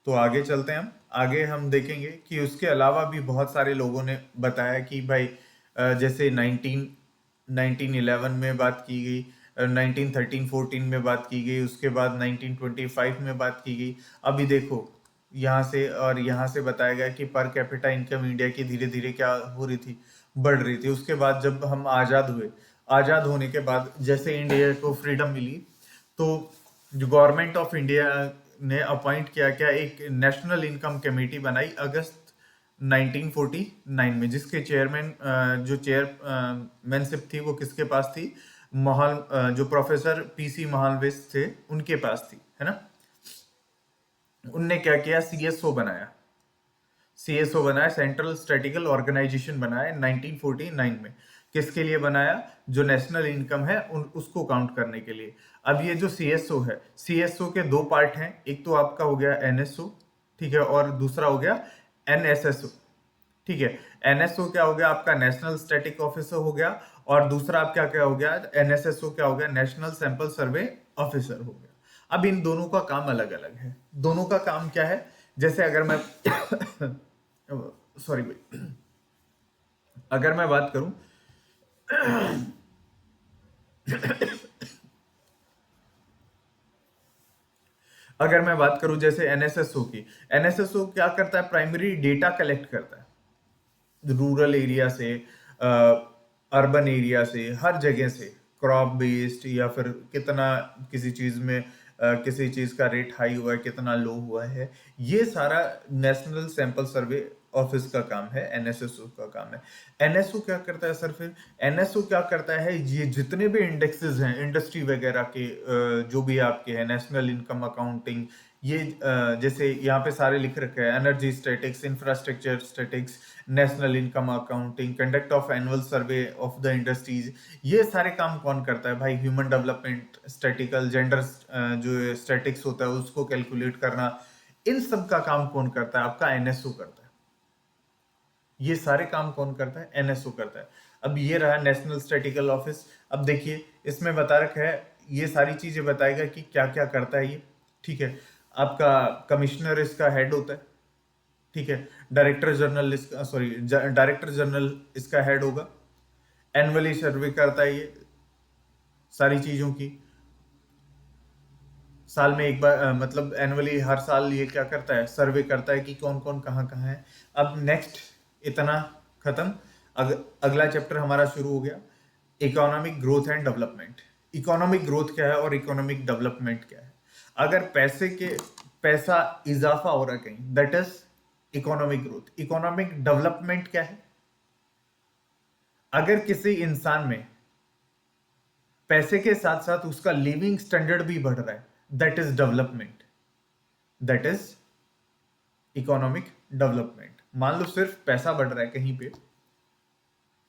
तो आगे चलते हैं, हम आगे हम देखेंगे कि उसके अलावा भी बहुत सारे लोगों ने बताया कि भाई जैसे 1911 में बात की गई, 1913-14 में बात की गई, उसके बाद 1925 में बात की गई। अभी देखो यहाँ से और यहाँ से बताया गया कि पर कैपिटा इनकम इंडिया की धीरे धीरे क्या हो रही थी? बढ़ रही थी। उसके बाद जब हम आज़ाद हुए, आज़ाद होने के बाद जैसे इंडिया को फ्रीडम मिली, तो जो गवर्नमेंट ऑफ इंडिया ने अपॉइंट किया, क्या एक नेशनल इनकम कमेटी बनाई अगस्त 1949 में, जिसके चेयरमैन जो चेयरमैनशिप थी वो किसके पास थी? जो प्रोफेसर पीसी महालवेश थे उनके पास थी, है ना। उनने क्या किया? सीएसओ बनाया। सीएसओ बनाया, सेंट्रल स्टैटिकल ऑर्गेनाइजेशन बनाया 1949 में। किसके लिए बनाया? जो नेशनल इनकम है उसको काउंट करने के लिए। अब ये जो सीएसओ है, सीएसओ के दो पार्ट हैं, एक तो आपका हो गया एनएसओ, ठीक है, और दूसरा हो गया एनएसएसओ, ठीक है। एनएसओ क्या हो गया? आपका नेशनल स्टैटिक ऑफिसर हो गया, और दूसरा आप क्या क्या हो गया? एनएसएसओ क्या हो गया? नेशनल सैंपल सर्वे ऑफिसर हो गया। अब इन दोनों का काम अलग अलग है। दोनों का काम क्या है? जैसे अगर मैं सॉरी भाई, अगर मैं बात करूं, अगर मैं बात करूं जैसे एनएसएसओ की, एनएसएसओ क्या करता है? प्राइमरी डेटा कलेक्ट करता है रूरल एरिया से, अर्बन एरिया से, हर जगह से, क्रॉप बेस्ड या फिर कितना किसी चीज में किसी चीज का रेट हाई हुआ है, कितना लो हुआ है, ये सारा नेशनल सैंपल सर्वे ऑफिस का काम है, एनएसएसओ का काम है। एनएसओ क्या करता है सर? फिर एनएसओ क्या करता है? ये जितने भी इंडेक्सेस हैं इंडस्ट्री वगैरह के, जो भी आपके हैं, नेशनल इनकम अकाउंटिंग, ये जैसे यहाँ पे सारे लिख रखे हैं, energy statics, infrastructure statics, national income accounting, conduct of annual survey of the industries, ये सारे काम कौन करता है भाई? ह्यूमन डेवलपमेंट स्टैटिकल, जेंडर जो स्टैटिक्स होता है उसको कैलकुलेट करना, इन सब का काम कौन करता है? आपका एनएसओ करता है। ये सारे काम कौन करता है? एनएसओ करता है। अब ये रहा नेशनल स्टैटिकल ऑफिस। अब देखिए इसमें बता रखा है, ये सारी चीजें बताएगा कि क्या क्या करता है ये, ठीक है। आपका कमिश्नर इसका हेड होता है, ठीक है। डायरेक्टर जनरल इसका, सॉरी, डायरेक्टर जनरल इसका हेड होगा। एनुअली सर्वे करता है ये सारी चीजों की, साल में एक बार, मतलब एनुअली हर साल ये क्या करता है? सर्वे करता है कि कौन कौन कहाँ कहाँ है। अब नेक्स्ट, इतना खत्म। अगला चैप्टर हमारा शुरू हो गया, economic growth and development. Economic growth क्या है और इकोनॉमिक डेवलपमेंट क्या है? अगर पैसा इजाफा हो रहा है कहीं, that is economic growth. Economic development क्या है? अगर किसी इंसान में पैसे के साथ साथ उसका लिविंग स्टैंडर्ड भी बढ़ रहा है, that is development, that is economic development. मान लो सिर्फ पैसा बढ़ रहा है कहीं पे,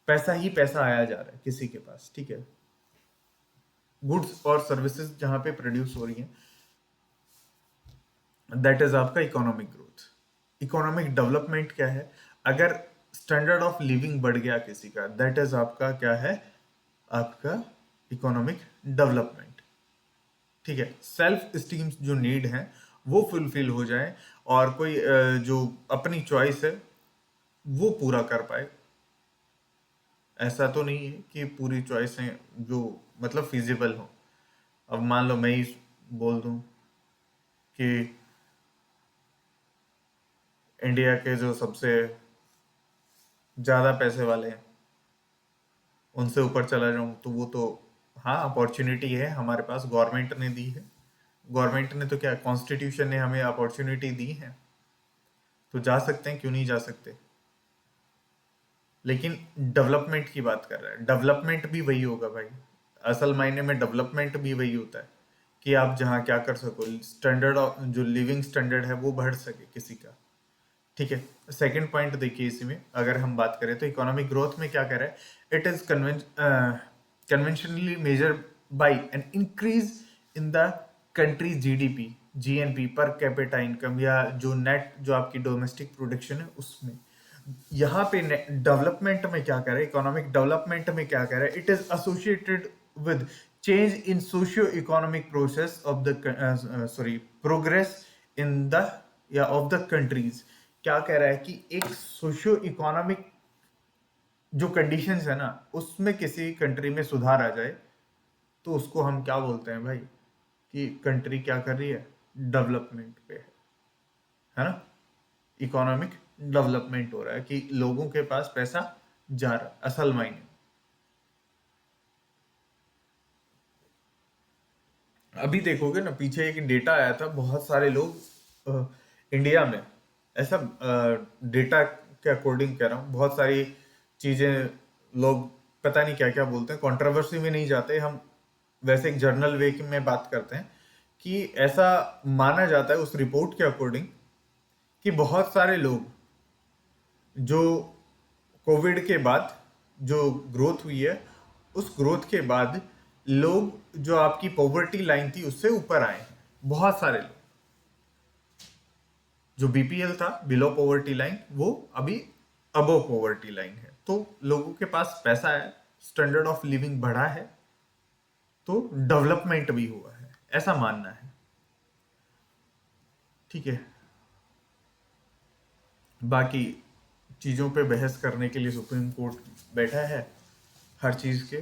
पैसा ही पैसा आया जा रहा है किसी के पास, ठीक है, गुड्स और सर्विसेज जहां पे प्रोड्यूस हो रही हैं, दैट इज आपका इकोनॉमिक ग्रोथ। इकोनॉमिक डेवलपमेंट क्या है? अगर स्टैंडर्ड ऑफ लिविंग बढ़ गया किसी का, दैट इज आपका क्या है? आपका इकोनॉमिक डेवलपमेंट, ठीक है। सेल्फ स्टीम जो नीड है वो फुलफिल हो जाए, और कोई जो अपनी चॉइस है वो पूरा कर पाए। ऐसा तो नहीं है कि पूरी चॉइसें जो मतलब फिजिबल हो। अब मान लो मैं ही बोल दूं कि इंडिया के जो सबसे ज्यादा पैसे वाले हैं उनसे ऊपर चला जाऊं, तो वो तो, हाँ, अपॉर्चुनिटी है हमारे पास, गवर्नमेंट ने दी है। गवर्नमेंट ने तो क्या, कॉन्स्टिट्यूशन ने हमें अपॉर्चुनिटी दी है, तो जा सकते हैं, क्यों नहीं जा सकते। लेकिन डेवलपमेंट की बात कर रहा है, डेवलपमेंट भी वही होगा भाई, असल मायने में डेवलपमेंट भी वही होता है कि आप जहाँ क्या कर सको, स्टैंडर्ड, जो लिविंग स्टैंडर्ड है वो बढ़ सके किसी का, ठीक है। सेकंड पॉइंट देखिए इसी में, अगर हम बात करें तो इकोनॉमिक ग्रोथ में क्या कह रहा है? It is conventionally measure by an increase in the country GDP, GNP, per capita income, या जो नेट जो आपकी डोमेस्टिक प्रोडक्शन है उसमें। यहाँ पे डेवलपमेंट में क्या कह रहा है? इकोनॉमिक डेवलपमेंट में क्या कह रहा है? It is associated with change in socio economic process of the, sorry, progress in the, या ऑफ द कंट्रीज। क्या कह रहा है कि एक सोशियो इकोनॉमिक जो कंडीशंस है ना, उसमें किसी कंट्री में सुधार आ जाए, तो उसको हम क्या बोलते हैं भाई? कि कंट्री क्या कर रही है? डेवलपमेंट पे है ना। इकोनॉमिक डेवलपमेंट हो रहा है कि लोगों के पास पैसा जा रहा है असल मायने। अभी देखोगे ना, पीछे एक डेटा आया था, बहुत सारे लोग इंडिया में, ऐसा डेटा के अकॉर्डिंग कह रहा हूँ, बहुत सारी चीजें लोग पता नहीं क्या क्या बोलते हैं, कंट्रोवर्सी में नहीं जाते हम, वैसे एक जर्नल वे में बात करते हैं कि ऐसा माना जाता है उस रिपोर्ट के अकॉर्डिंग कि बहुत सारे लोग जो कोविड के बाद जो ग्रोथ हुई है, उस ग्रोथ के बाद लोग जो आपकी पॉवर्टी लाइन थी उससे ऊपर आए हैं, बहुत सारे लोग। जो बीपीएल था, बिलो पॉवर्टी लाइन, वो अभी अबव पॉवर्टी लाइन है। तो लोगों के पास पैसा है, स्टैंडर्ड ऑफ लिविंग बढ़ा है, तो डेवलपमेंट भी हुआ है, ऐसा मानना है। ठीक है, बाकी चीज़ों पे बहस करने के लिए सुप्रीम कोर्ट बैठा है हर चीज़ के,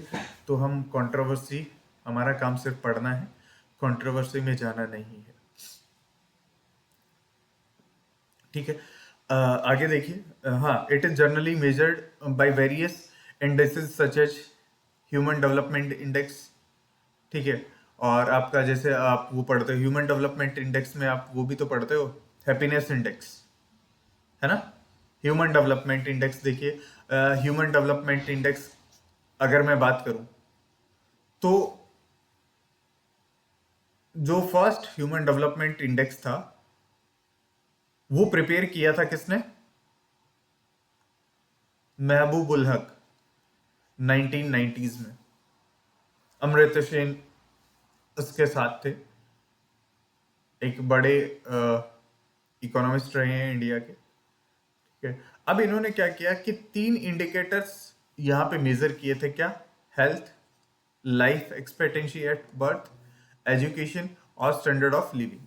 तो हम कंट्रोवर्सी, हमारा काम सिर्फ पढ़ना है, कंट्रोवर्सी में जाना नहीं है। ठीक है, आगे देखिए। हाँ, it is generally measured by various indexes such as human development index. ठीक है, और आपका जैसे आप वो पढ़ते हो ह्यूमन डेवलपमेंट इंडेक्स में, आप वो भी तो पढ़ते हो हैप्पीनेस इंडेक्स, है ना। ह्यूमन डेवलपमेंट इंडेक्स देखिए, ह्यूमन डेवलपमेंट इंडेक्स अगर मैं बात करूं तो जो फर्स्ट ह्यूमन डेवलपमेंट इंडेक्स था वो प्रिपेयर किया था किसने? महबूब उल हक, 1990s में। अमर्त्य सेन उसके साथ थे, एक बड़े इकोनॉमिस्ट रहे हैं इंडिया के। ठीक है, अब इन्होंने क्या किया कि 3 इंडिकेटर्स यहाँ पे मेजर किए थे, क्या? Health, life expectancy at birth, education और स्टैंडर्ड ऑफ लिविंग।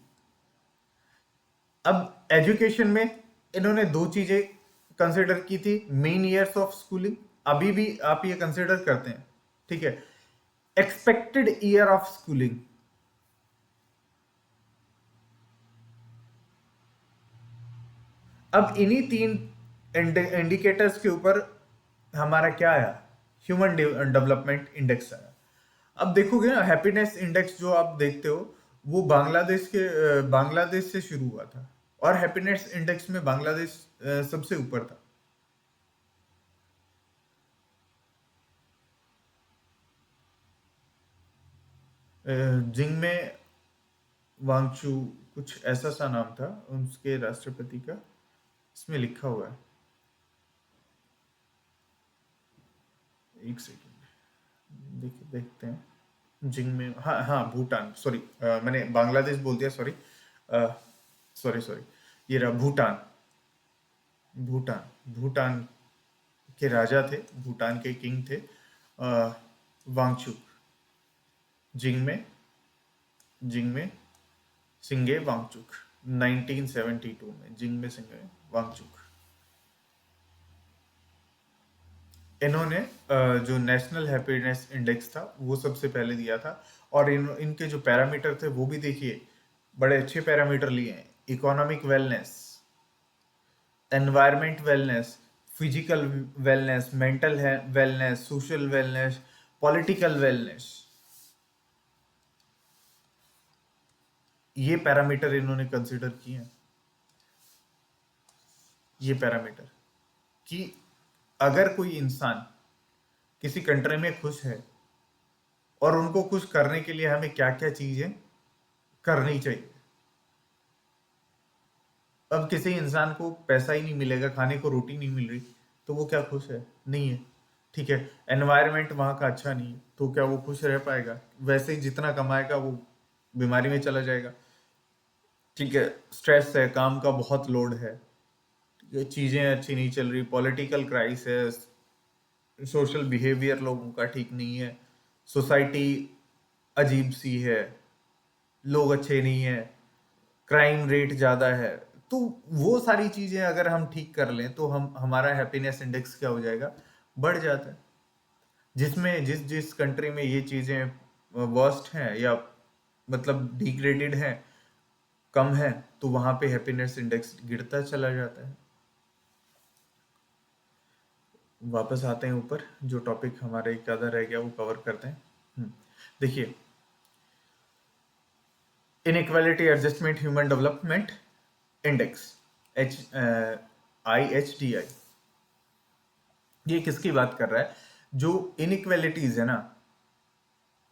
अब एजुकेशन में इन्होंने 2 चीजें कंसिडर की थी, मेन ईयर्स ऑफ स्कूलिंग, अभी भी आप ये कंसिडर करते हैं, ठीक है, एक्सपेक्टेड ईयर ऑफ स्कूलिंग। अब इन्हीं 3 इंडिकेटर्स के ऊपर हमारा क्या आया? ह्यूमन डेवलपमेंट इंडेक्स आया। अब देखोगे ना, हैप्पीनेस इंडेक्स जो आप देखते हो वो बांग्लादेश से शुरू हुआ था, और हैप्पीनेस इंडेक्स में बांग्लादेश सबसे ऊपर था। जिंगमे वांगचू, कुछ ऐसा सा नाम था उसके राष्ट्रपति का, इसमें लिखा हुआ है, एक सेकेंड देखते हैं। जिंगमे, हाँ हाँ, भूटान, सॉरी, मैंने बांग्लादेश बोल दिया, सॉरी सॉरी सॉरी, ये रहा भूटान। भूटान, भूटान के राजा थे, भूटान के किंग थे वांगचुक, जिंगमे जिंगमे सिंगे वांगचुक, 1972 में जिंगमे सिंगे वांगचुक। इन्होंने जो नेशनल हैप्पीनेस इंडेक्स था वो सबसे पहले दिया था, और इनके जो पैरामीटर थे वो भी देखिए, बड़े अच्छे पैरामीटर लिए हैं। Economic wellness, environment wellness, physical wellness, mental wellness, social wellness, political wellness, ये पैरामीटर इन्होंने कंसिडर किए हैं। ये पैरामीटर कि अगर कोई इंसान किसी कंट्री में खुश है और उनको खुश करने के लिए हमें क्या क्या चीजें करनी चाहिए। अब किसी इंसान को पैसा ही नहीं मिलेगा, खाने को रोटी नहीं मिल रही, तो वो क्या खुश है? नहीं है। ठीक है, एनवायरनमेंट वहां का अच्छा नहीं है, तो क्या वो खुश रह पाएगा? वैसे ही जितना कमाएगा वो बीमारी में चला जाएगा। ठीक है, स्ट्रेस है, काम का बहुत लोड है, ये चीजें अच्छी नहीं चल रही, पॉलिटिकल क्राइसिस, सोशल बिहेवियर लोगों का ठीक नहीं है, सोसाइटी अजीब सी है, लोग अच्छे नहीं है, क्राइम रेट ज़्यादा है। तो वो सारी चीज़ें अगर हम ठीक कर लें तो हम हमारा हैप्पीनेस इंडेक्स क्या हो जाएगा? बढ़ जाता है। जिसमें जिस जिस कंट्री में ये चीज़ें वर्स्ट हैं या मतलब डिग्रेडेड हैं, कम है, तो वहाँ पे हैप्पीनेस इंडेक्स गिरता चला जाता है। वापस आते हैं ऊपर, जो टॉपिक हमारे एक आधा रह गया वो कवर करते हैं। देखिए, inequality adjustment human development index, IHDI, ये किसकी बात कर रहा है? जो इनइक्वेलिटीज है ना,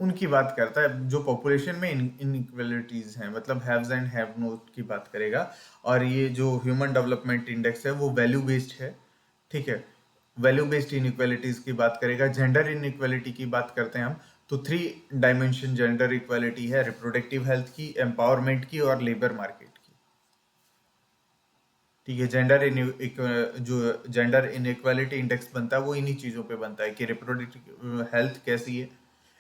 उनकी बात करता है। जो पॉपुलेशन में इनइक्वेलिटीज हैं, मतलब हैव्स एंड हैव नोट की बात करेगा। और ये जो ह्यूमन डेवलपमेंट इंडेक्स है वो वैल्यू बेस्ड है, ठीक है। वैल्यू बेस्ड इनइक्वेलिटीज की बात करेगा। जेंडर इनइक्वेलिटी की बात करते हैं हम, तो 3 डायमेंशन जेंडर इक्वालिटी है, रिप्रोडक्टिव हेल्थ की, एम्पावरमेंट की और लेबर मार्केट की, ठीक है। जो जेंडर इनइक्वालिटी इंडेक्स बनता है वो इन्हीं चीज़ों पे बनता है कि रिप्रोडक्टिव हेल्थ कैसी है,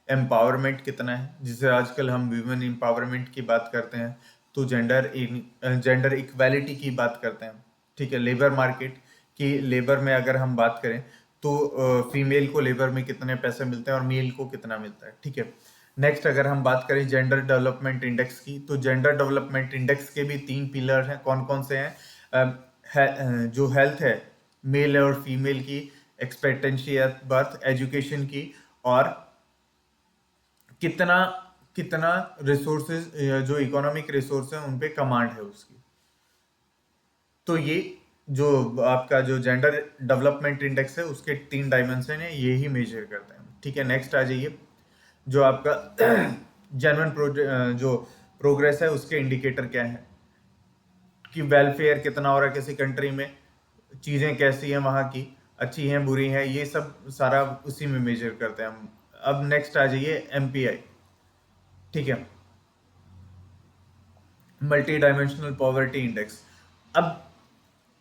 एम्पावरमेंट कितना है, जिसे आजकल हम वीमेन एम्पावरमेंट की बात करते हैं, तो जेंडर इक्वालिटी की बात करते हैं, ठीक है। लेबर मार्केट की, लेबर में अगर हम बात करें तो फीमेल को लेबर में कितने पैसे मिलते हैं और मेल को कितना मिलता है, ठीक है। नेक्स्ट अगर हम बात करें जेंडर डेवलपमेंट इंडेक्स की, तो जेंडर डेवलपमेंट इंडेक्स के भी 3 पिलर हैं। कौन कौन से हैं? जो हेल्थ है, मेल और फीमेल की, एक्सपेक्टेंसी एट बर्थ, एजुकेशन की, और कितना कितना रिसोर्सेज, जो इकोनॉमिक रिसोर्स है उन पे कमांड है उसकी। तो ये जो आपका जो जेंडर डेवलपमेंट इंडेक्स है उसके 3 डायमेंशन है, ये ही मेजर करते हैं, ठीक है। नेक्स्ट आ जाइए, जो आपका जेन्युइन जो प्रोग्रेस है उसके इंडिकेटर क्या है, कि वेलफेयर कितना हो रहा है किसी कंट्री में, चीज़ें कैसी हैं वहाँ की, अच्छी हैं बुरी हैं, ये सब सारा उसी में मेजर करते हैं हम। अब नेक्स्ट आ जाइए एमपीआई, ठीक है, मल्टी डायमेंशनल पॉवर्टी इंडेक्स। अब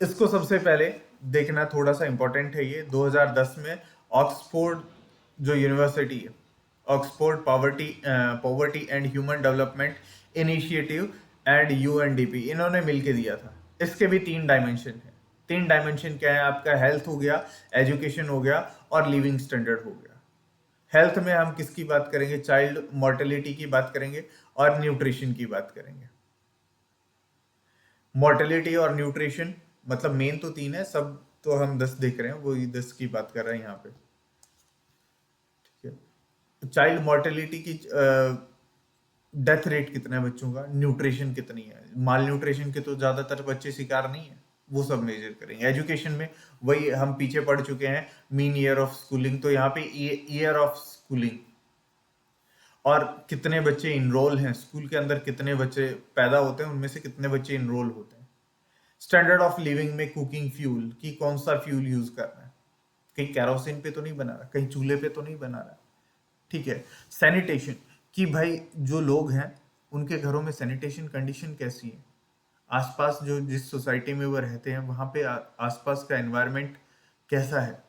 इसको सबसे पहले देखना थोड़ा सा इंपॉर्टेंट है। ये 2010 में ऑक्सफोर्ड जो यूनिवर्सिटी है, Oxford poverty and human development initiative and UNDP, इन्होंने मिलके दिया था। इसके भी 3 डायमेंशन है। 3 डायमेंशन क्या है आपका? हेल्थ हो गया, एजुकेशन हो गया और लिविंग स्टैंडर्ड हो गया। हेल्थ में हम किसकी बात करेंगे? चाइल्ड मोर्टेलिटी की बात करेंगे और न्यूट्रिशन की बात करेंगे। मोर्टेलिटी और न्यूट्रिशन मतलब मेन तो 3 है, सब तो हम 10 देख रहे हैं, वो 10 की बात कर रहे हैं यहाँ पे, ठीक है। चाइल्ड मोर्टेलिटी की डेथ रेट कितना है बच्चों का, न्यूट्रिशन कितनी है, माल न्यूट्रिशन के तो ज्यादातर बच्चे शिकार नहीं है, वो सब मेजर करेंगे। एजुकेशन में वही हम पीछे पड़ चुके हैं, मीन ईयर ऑफ स्कूलिंग, तो यहाँ पे ईयर ऑफ स्कूलिंग और कितने बच्चे इनरोल हैं स्कूल के अंदर, कितने बच्चे पैदा होते हैं उनमें से कितने बच्चे इनरोल होते हैं। स्टैंडर्ड ऑफ लिविंग में कुकिंग फ्यूल की, कौन सा फ्यूल यूज कर रहा है, कहीं कैरोसिन पे तो नहीं बना रहा, कहीं चूल्हे पे तो नहीं बना रहा, ठीक है। सैनिटेशन कि भाई जो लोग हैं उनके घरों में सैनिटेशन कंडीशन कैसी है, आसपास जो जिस सोसाइटी में वो रहते हैं वहां पे आसपास का एनवायरनमेंट कैसा है,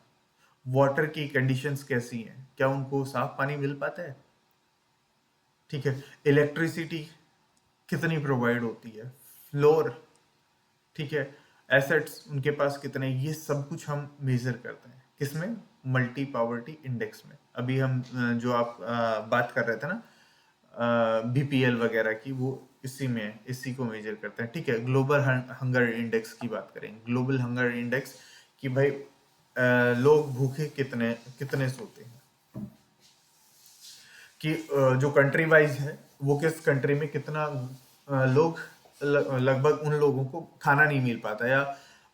वाटर की कंडीशंस कैसी हैं, क्या उनको साफ पानी मिल पाता है, ठीक है। इलेक्ट्रिसिटी कितनी प्रोवाइड होती है, फ्लोर, ठीक है, एसेट्स उनके पास कितने, ये सब कुछ हम मेजर करते हैं किसमें? मल्टी पावर्टी इंडेक्स में। अभी हम जो आप बात कर रहे थे ना बीपीएल वगैरह की, वो इसी में है, इसी को मेजर करते हैं, ठीक है। ग्लोबल हंगर इंडेक्स की बात करेंगे, ग्लोबल हंगर इंडेक्स कि भाई लोग भूखे कितने कितने सोते हैं, कि जो कंट्री वाइज है वो किस कंट्री में कितना लोग लगभग उन लोगों को खाना नहीं मिल पाता या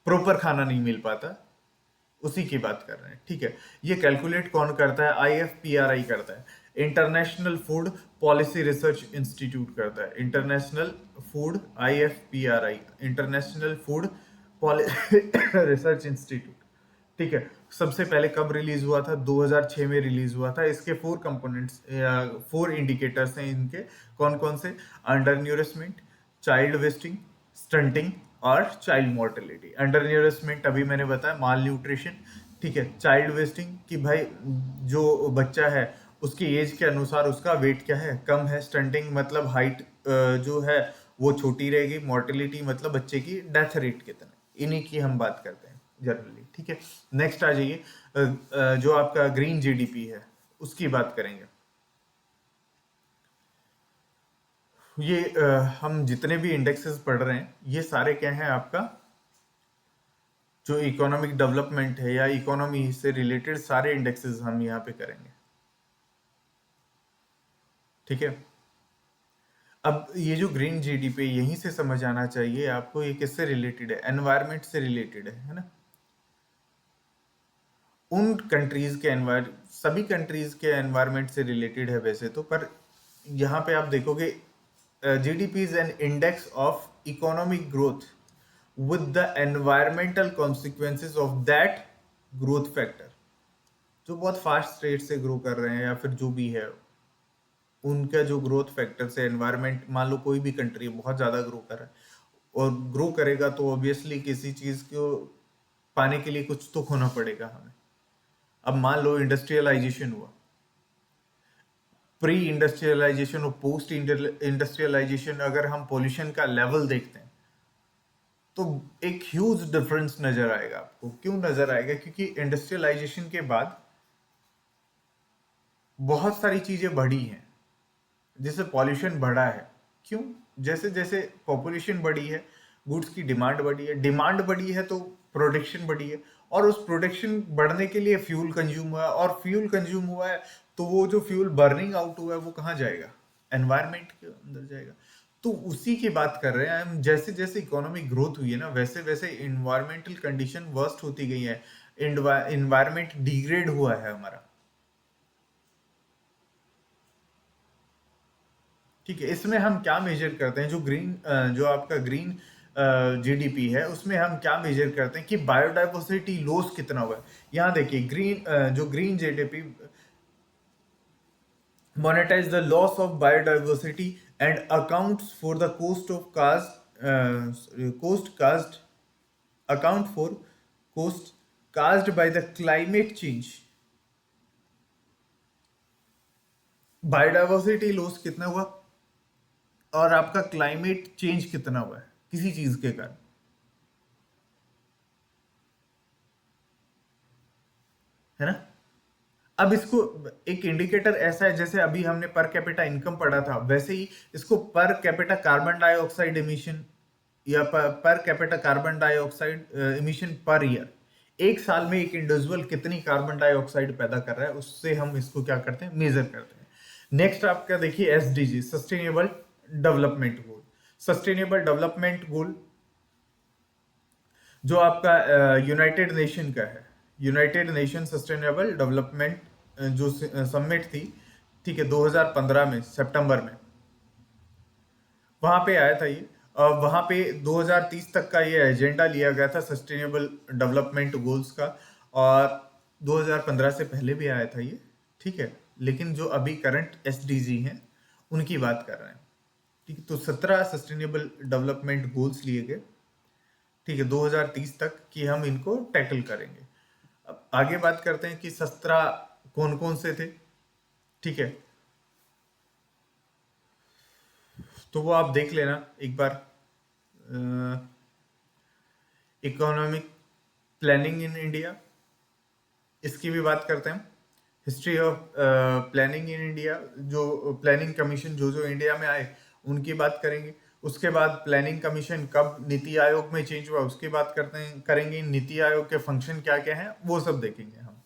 प्रॉपर खाना नहीं मिल पाता, उसी की बात कर रहे हैं, ठीक है। ये कैलकुलेट कौन करता है? आईएफपीआरआई करता है, international food policy research institute करता है। International food, IFPRI, international food policy research institute, ठीक है। सबसे पहले कब रिलीज हुआ था? 2006 में रिलीज हुआ था। इसके 4 कंपोनेंट्स, 4 इंडिकेटर्स हैं इनके, कौन कौन से? Under nourishment, child wasting, stunting और चाइल्ड मोर्टेलिटी। अंडर न्यूरिशमेंट अभी मैंने बताया, माल न्यूट्रिशन, ठीक है। चाइल्ड वेस्टिंग कि भाई जो बच्चा है उसकी एज के अनुसार उसका वेट क्या है, कम है। स्टंटिंग मतलब हाइट जो है वो छोटी रहेगी। मोर्टेलिटी मतलब बच्चे की डेथ रेट कितना है। इन्हीं की हम बात करते हैं जनरली, ठीक है। नेक्स्ट आ जाइए, जो आपका ग्रीन जीडीपी है उसकी बात करेंगे। ये हम जितने भी इंडेक्सेस पढ़ रहे हैं ये सारे क्या हैं आपका, जो इकोनॉमिक डेवलपमेंट है या इकोनॉमी से रिलेटेड सारे इंडेक्सेस हम यहाँ पे करेंगे, ठीक है। अब ये जो ग्रीन जीडीपी यहीं से समझ आना चाहिए आपको, ये किससे रिलेटेड है? एनवायरमेंट से रिलेटेड है ना। उन कंट्रीज के सभी कंट्रीज के एनवायरनमेंट से रिलेटेड है वैसे तो, पर यहाँ पे आप देखोगे GDP is an index of economic growth with the environmental consequences of that growth factor. जो बहुत फास्ट रेट से ग्रो कर रहे हैं या फिर जो भी है, उनका जो ग्रोथ फैक्टर से एनवायरनमेंट, मान लो कोई भी कंट्री बहुत ज़्यादा ग्रो कर रहा है और ग्रो करेगा तो ऑब्वियसली किसी चीज़ को पाने के लिए कुछ तो खोना पड़ेगा हमें। अब मान लो इंडस्ट्रियलाइजेशन हुआ, प्री इंडस्ट्रियलाइजेशन और पोस्ट इंडस्ट्रियलाइजेशन, अगर हम पोल्यूशन का लेवल देखते हैं तो एक ह्यूज डिफरेंस नजर आएगा आपको। क्यों नजर आएगा? क्योंकि इंडस्ट्रियलाइजेशन के बाद बहुत सारी चीजें बढ़ी हैं जिससे पॉल्यूशन बढ़ा है। क्यों? जैसे जैसे पॉपुलेशन बढ़ी है, गुड्स की डिमांड बढ़ी है, डिमांड बढ़ी है तो प्रोडक्शन बढ़ी है, और उस प्रोडक्शन बढ़ने के लिए फ्यूल कंज्यूम हुआ है, और फ्यूल कंज्यूम हुआ है तो वो जो फ्यूल बर्निंग आउट हुआ है वो कहाँ जाएगा? एनवायरमेंट के अंदर जाएगा। तो उसी की बात कर रहे हैं हम। जैसे जैसे इकोनॉमिक ग्रोथ हुई है ना, वैसे वैसे इन्वायरमेंटल कंडीशन वर्स्ट होती गई है, इन्वायरमेंट डिग्रेड हुआ है हमारा। ठीक है, इसमें हम क्या मेजर करते हैं? जो आपका ग्रीन जीडीपी है, उसमें हम क्या मेजर करते हैं कि बायोडाइवर्सिटी लॉस कितना हुआ है। यहाँ देखिए, जो green GDP monetize the loss of biodiversity and accounts for the cost caused account for cost caused by the climate change। Biodiversity loss कितना हुआ और आपका क्लाइमेट चेंज कितना हुआ है किसी चीज के कारण, है ना? अब इसको एक इंडिकेटर ऐसा है, जैसे अभी हमने पर कैपिटा इनकम पढ़ा था, वैसे ही इसको per capita carbon dioxide emission या per capita carbon dioxide emission per year, एक साल में एक इंडिविजुअल कितनी कार्बन डाइऑक्साइड पैदा कर रहा है, उससे हम इसको क्या करते हैं? मेजर करते हैं। नेक्स्ट आपका देखिए SDG, sustainable development goal. Sustainable development goal जो आपका यूनाइटेड नेशन का है, यूनाइटेड नेशन सस्टेनेबल डेवलपमेंट जो समिट थी, ठीक है, 2015 में सितंबर में, वहां पे आया था ये। वहां पे 2030 तक का ये एजेंडा लिया गया था सस्टेनेबल डेवलपमेंट गोल्स का, और 2015 से पहले भी आया था ये, ठीक है। लेकिन जो अभी करंट एसडीजी हैं उनकी बात कर रहे हैं, ठीक है। तो 17 सस्टेनेबल डेवलपमेंट गोल्स लिए गए, ठीक है, 2030 तक कि हम इनको टैकल करेंगे। अब आगे बात करते हैं कि 17 कौन कौन से थे, ठीक है। तो वो आप देख लेना एक बार। इकोनॉमिक प्लानिंग इन इंडिया, इसकी भी बात करते हैं। History of planning in India, जो प्लानिंग कमीशन जो जो इंडिया में आए उनकी बात करेंगे। उसके बाद प्लानिंग कमीशन कब नीति आयोग में चेंज हुआ उसकी बात करेंगे। नीति आयोग के फंक्शन क्या क्या हैं वो सब देखेंगे हम।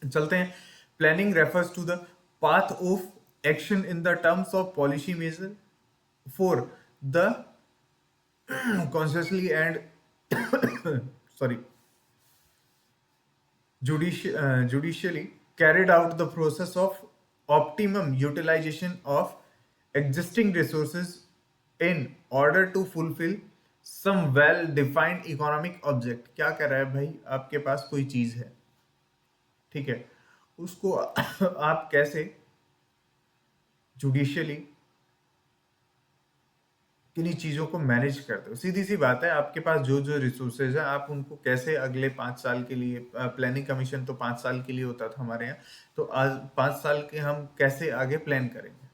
चलते हैं। Planning refers to the path of action in the terms of policy measure for the consciously and sorry judicially carried out the process of optimum utilization of existing resources in order to fulfill some well defined economic object। क्या कर रहा है भाई? आपके पास कोई चीज है, ठीक है, उसको आप कैसे जुडिशियली किन्हीं चीज़ों को मैनेज करते हो। सीधी सी बात है, आपके पास जो जो रिसोर्सेज है आप उनको कैसे अगले 5 साल के लिए, प्लानिंग कमीशन तो 5 साल के लिए होता था हमारे यहाँ, तो आज 5 साल के हम कैसे आगे प्लान करेंगे।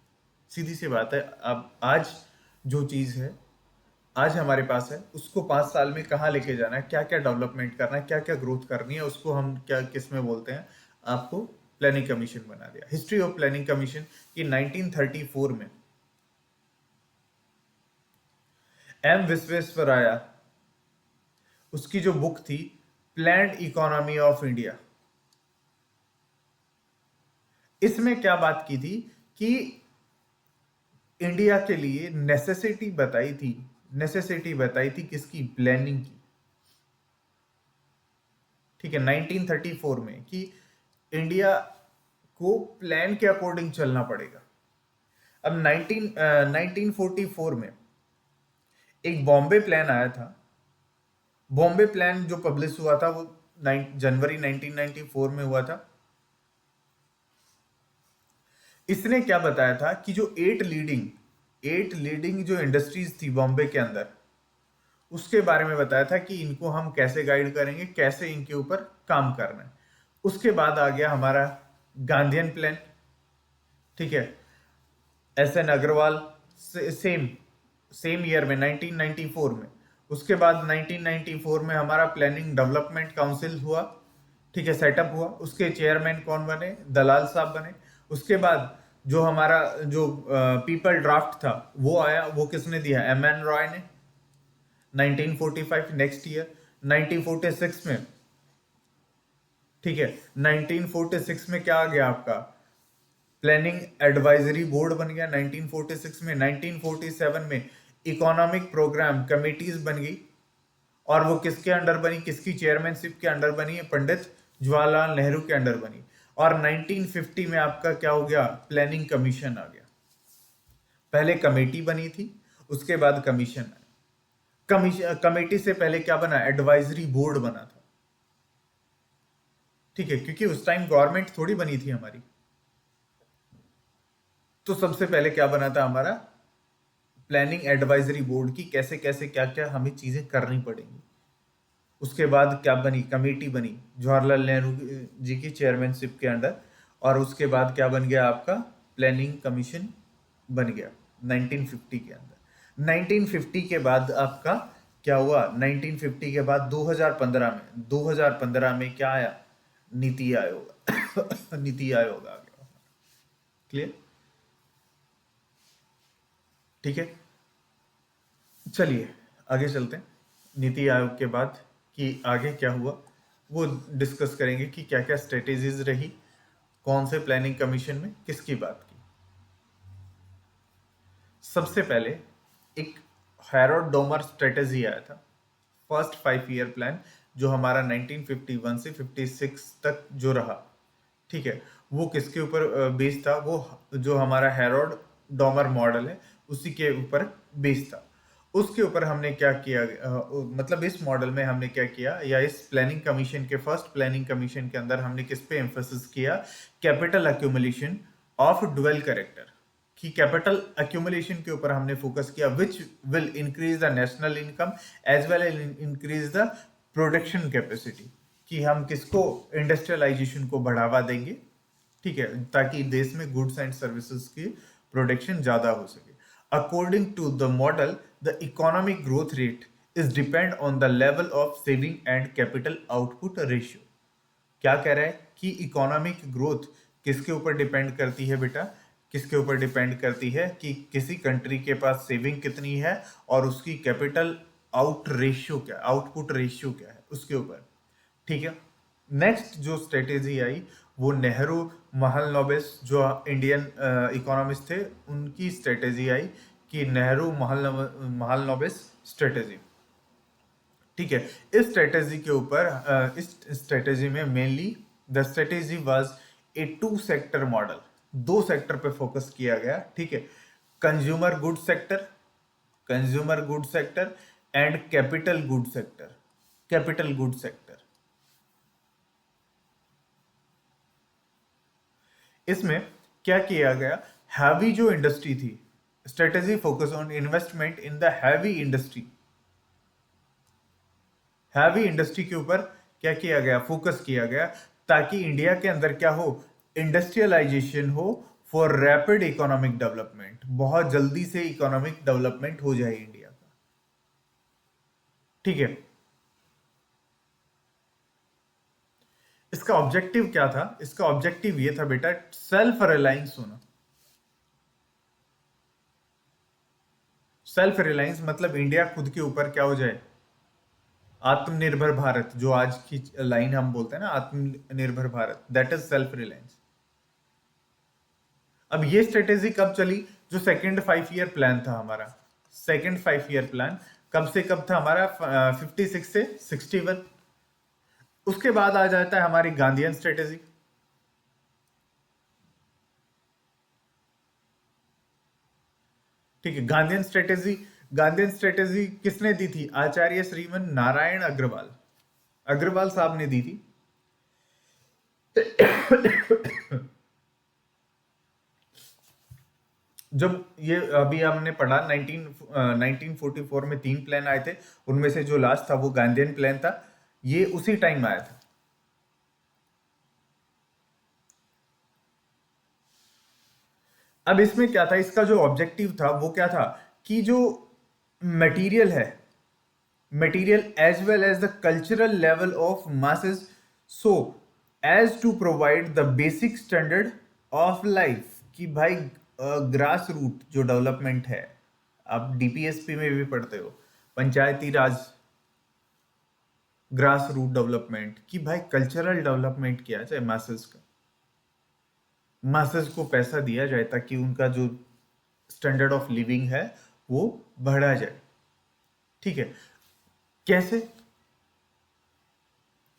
सीधी सी बात है। अब आज जो चीज़ है आज हमारे पास है, उसको 5 साल में कहाँ लेके जाना है, क्या क्या डेवलपमेंट करना है, क्या क्या ग्रोथ करनी है, उसको हम क्या किस में बोलते हैं, आपको प्लानिंग कमीशन बना दिया। हिस्ट्री ऑफ प्लानिंग कमीशन की 1934 में एम विश्वेश्वराया, उसकी जो बुक थी प्लान्ड इकोनॉमी ऑफ इंडिया, इसमें क्या बात की थी कि इंडिया के लिए नेसेसिटी बताई थी किसकी? प्लानिंग की। ठीक है, 1934 में, कि इंडिया को प्लान के अकॉर्डिंग चलना पड़ेगा। अब 1944 में एक बॉम्बे प्लान आया था। बॉम्बे प्लान जो पब्लिश हुआ था वो जनवरी 1994 में हुआ था। इसने क्या बताया था कि जो एट लीडिंग जो इंडस्ट्रीज थी बॉम्बे के अंदर, उसके बारे में बताया था कि इनको हम कैसे गाइड करेंगे, कैसे इनके ऊपर काम करना है। उसके बाद आ गया हमारा गांधीयन प्लान। ठीक है, S N Agarwal, same same year में 1994 में। उसके बाद 1994 में हमारा प्लानिंग डेवलपमेंट काउंसिल हुआ। ठीक है, सेटअप हुआ। उसके चेयरमैन कौन बने? दलाल साहब बने। उसके बाद जो हमारा जो पीपल ड्राफ्ट था वो आया, वो किसने दिया? एम एन रॉय ने। 1945 नेक्स्ट ईयर। 1946 में, ठीक है, 1946 में क्या आ गया आपका? प्लानिंग एडवाइजरी बोर्ड बन गया 1946 में। 1947 में इकोनॉमिक प्रोग्राम कमेटीज बन गई, और वो किसके अंडर बनी? किसकी चेयरमैनशिप के अंडर बनी? पंडित जवाहरलाल नेहरू के अंडर बनी। और 1950 में आपका क्या हो गया? प्लानिंग कमीशन आ गया। पहले कमेटी बनी थी, उसके बाद कमीशन आया। कमेटी से पहले क्या बना? एडवाइजरी बोर्ड बना था। ठीक है, क्योंकि उस टाइम गवर्नमेंट थोड़ी बनी थी हमारी। तो सबसे पहले क्या बना था हमारा? प्लानिंग एडवाइजरी बोर्ड की कैसे कैसे क्या क्या हमें चीजें करनी पड़ेंगी। उसके बाद क्या बनी? कमेटी बनी जवाहरलाल नेहरू जी की चेयरमैनशिप के अंडर। और उसके बाद क्या बन गया आपका? प्लानिंग कमीशन बन गया 1950 के अंदर। 1950 के बाद आपका क्या हुआ? 1950 के बाद 2015 में क्या आया? नीति आयोग। नीति आयोग आ गया। क्लियर? ठीक है, चलिए आगे चलते हैं। नीति आयोग के बाद कि आगे क्या हुआ वो डिस्कस करेंगे कि क्या क्या स्ट्रेटेजीज रही, कौन से प्लानिंग कमीशन में किसकी बात की। सबसे पहले एक हैरोल्ड डोमर स्ट्रेटेजी आया था, फर्स्ट 5 ईयर प्लान, जो हमारा 1951 से 56 तक जो रहा। ठीक है, वो किसके ऊपर बेस्ड था? वो जो हमारा हैरोल्ड डोमर मॉडल है उसी के ऊपर बेस्ड था। उसके ऊपर हमने क्या किया, मतलब इस मॉडल में हमने क्या किया, या इस प्लानिंग कमीशन के फर्स्ट प्लानिंग कमीशन के अंदर हमने किस पे एम्फोसिस किया? Capital accumulation of dual character. कि कैपिटल अक्यूमुलेशन के ऊपर हमने फोकस किया, which will increase the national income as well as increase the production capacity. कि हम किसको? इंडस्ट्रियलाइजेशन को बढ़ावा देंगे। ठीक है, ताकि देश में गुड्स एंड सर्विसेज की प्रोडक्शन ज्यादा हो सके। According to the model, the economic growth rate is depend on the level of saving and capital output ratio. क्या कह रहा है कि इकोनॉमिक ग्रोथ किसके ऊपर डिपेंड करती है बेटा? किसके ऊपर डिपेंड करती है? कि किसी कंट्री के पास सेविंग कितनी है और उसकी कैपिटल आउटपुट रेशियो क्या है, उसके ऊपर। ठीक है, नेक्स्ट जो स्ट्रेटेजी आई वो नेहरू महलनोबिस, जो इंडियन इकोनॉमिस्ट थे, उनकी स्ट्रेटेजी आई कि नेहरू महलनोबिस स्ट्रेटेजी। ठीक है, इस स्ट्रेटेजी के ऊपर इस स्ट्रेटेजी में mainly the strategy was a 2 sector model. 2 sector पे फोकस किया गया। ठीक है, consumer good sector and capital good sector. इसमें क्या किया गया? हैवी जो इंडस्ट्री थी, strategy focus on investment in the heavy industry के ऊपर क्या किया गया? फोकस किया गया, ताकि इंडिया के अंदर क्या हो? इंडस्ट्रियलाइजेशन हो फॉर रैपिड इकोनॉमिक डेवलपमेंट। बहुत जल्दी से इकोनॉमिक डेवलपमेंट हो जाए इंडिया का। ठीक है, इसका ऑब्जेक्टिव क्या था? इसका ऑब्जेक्टिव ये था बेटा, सेल्फ रिलायंस होना। सेल्फ रिलायंस मतलब इंडिया खुद के ऊपर क्या हो जाए? आत्मनिर्भर भारत, जो आज की लाइन हम बोलते हैं ना, आत्मनिर्भर Bharat, that is self reliance. अब ये स्ट्रेटेजी कब चली? जो सेकंड 5 ईयर प्लान था हमारा, सेकंड 5 ईयर प्लान कब से कब था हमारा? 56 से 61। उसके बाद आ जाता है हमारी गांधीयन स्ट्रेटेजी। ठीक है, गांधीयन स्ट्रेटेजी किसने दी थी? आचार्य श्रीमन नारायण अग्रवाल, अग्रवाल साहब ने दी थी। जब ये अभी हमने पढ़ा 1944 में 3 प्लान आए थे, उनमें से जो लास्ट था वो गांधीयन प्लान था, ये उसी टाइम आया था। अब इसमें क्या था, इसका जो ऑब्जेक्टिव था वो क्या था कि जो मटेरियल है, material as well as the cultural level of masses, so as to provide the basic standard of life, कि भाई ग्रास रूट जो डेवलपमेंट है, आप डीपीएसपी में भी पढ़ते हो, पंचायती राज ग्रास रूट डेवलपमेंट, कि भाई कल्चरल डेवलपमेंट किया जाए, मासेस का, मासेस को पैसा दिया जाए ताकि उनका जो स्टैंडर्ड ऑफ लिविंग है वो बढ़ा जाए। ठीक है, कैसे?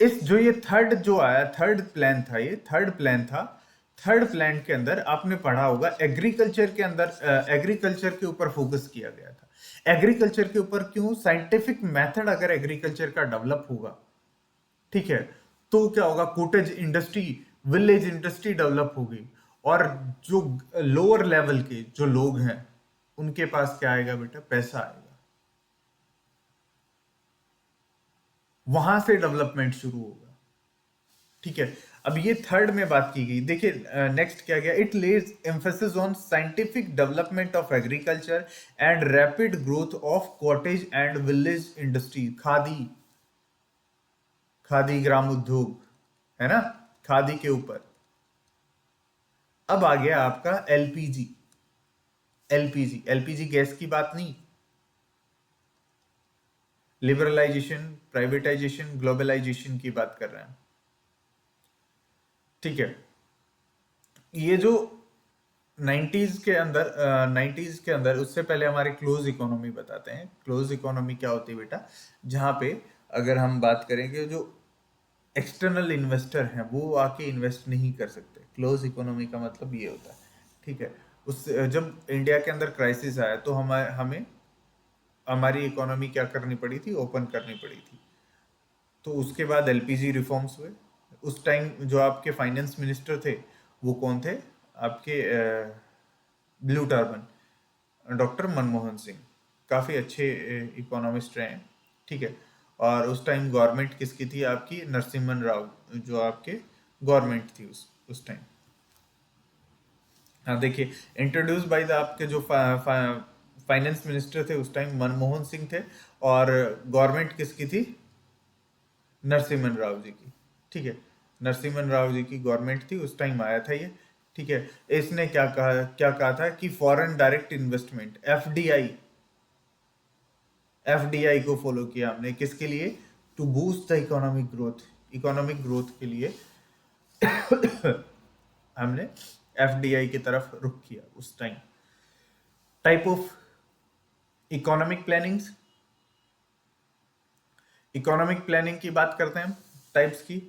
इस जो ये थर्ड जो आया, थर्ड प्लान था, ये थर्ड प्लान था। थर्ड प्लान के अंदर आपने पढ़ा होगा एग्रीकल्चर के अंदर, एग्रीकल्चर के ऊपर फोकस किया गया था। एग्रीकल्चर के ऊपर क्यों? साइंटिफिक मेथड अगर एग्रीकल्चर का डेवलप होगा, ठीक है, तो क्या होगा, cottage industry, village industry develop होगी, और जो लोअर लेवल के जो लोग हैं उनके पास क्या आएगा बेटा? पैसा आएगा, वहां से डेवलपमेंट शुरू होगा। ठीक है, अब ये थर्ड में बात की गई। देखिए नेक्स्ट क्या गया, it lays emphasis on scientific development of agriculture and rapid growth of cottage and village industry, khadi, Khadi Gram Udyog, है ना, खादी के ऊपर। अब आ गया आपका एलपीजी। एलपीजी गैस की बात नहीं, लिबरलाइजेशन, प्राइवेटाइजेशन, ग्लोबलाइजेशन की बात कर रहे हैं। ठीक है, ये जो 90s के अंदर उससे पहले हमारी क्लोज इकोनॉमी बताते हैं। क्लोज इकोनॉमी क्या होती है बेटा? जहां पे अगर हम बात करेंगे जो एक्सटर्नल इन्वेस्टर हैं वो आके इन्वेस्ट नहीं कर सकते, क्लोज इकोनॉमी का मतलब ये होता है। ठीक है, उस जब इंडिया के अंदर क्राइसिस आया तो हमें हमारी इकोनॉमी क्या करनी पड़ी थी? ओपन करनी पड़ी थी। तो उसके बाद एलपीजी रिफॉर्म्स हुए। उस टाइम जो आपके फाइनेंस मिनिस्टर थे वो कौन थे? आपके blue turban, doctor Manmohan Singh, काफ़ी अच्छे इकोनॉमिस्ट रहे हैं। ठीक है, और उस टाइम गवर्नमेंट किसकी थी? आपकी नरसिम्हन राव, जो आपके गवर्नमेंट थी उस टाइम। हाँ देखिए, इंट्रोड्यूस बाय द आपके जो फाइनेंस मिनिस्टर थे उस टाइम मनमोहन सिंह थे, और गवर्नमेंट किसकी थी? नरसिम्हन राव जी की। ठीक है, नरसिम्हन राव जी की गवर्नमेंट थी उस टाइम आया था ये। ठीक है, इसने क्या कहा था कि foreign direct investment, FDI, FDI को फॉलो किया हमने, किसके लिए? To boost the economic growth, economic growth के लिए हमने एफडीआई की तरफ रुख किया उस time. Type of economic plannings, economic planning की बात करते हैं टाइप्स की।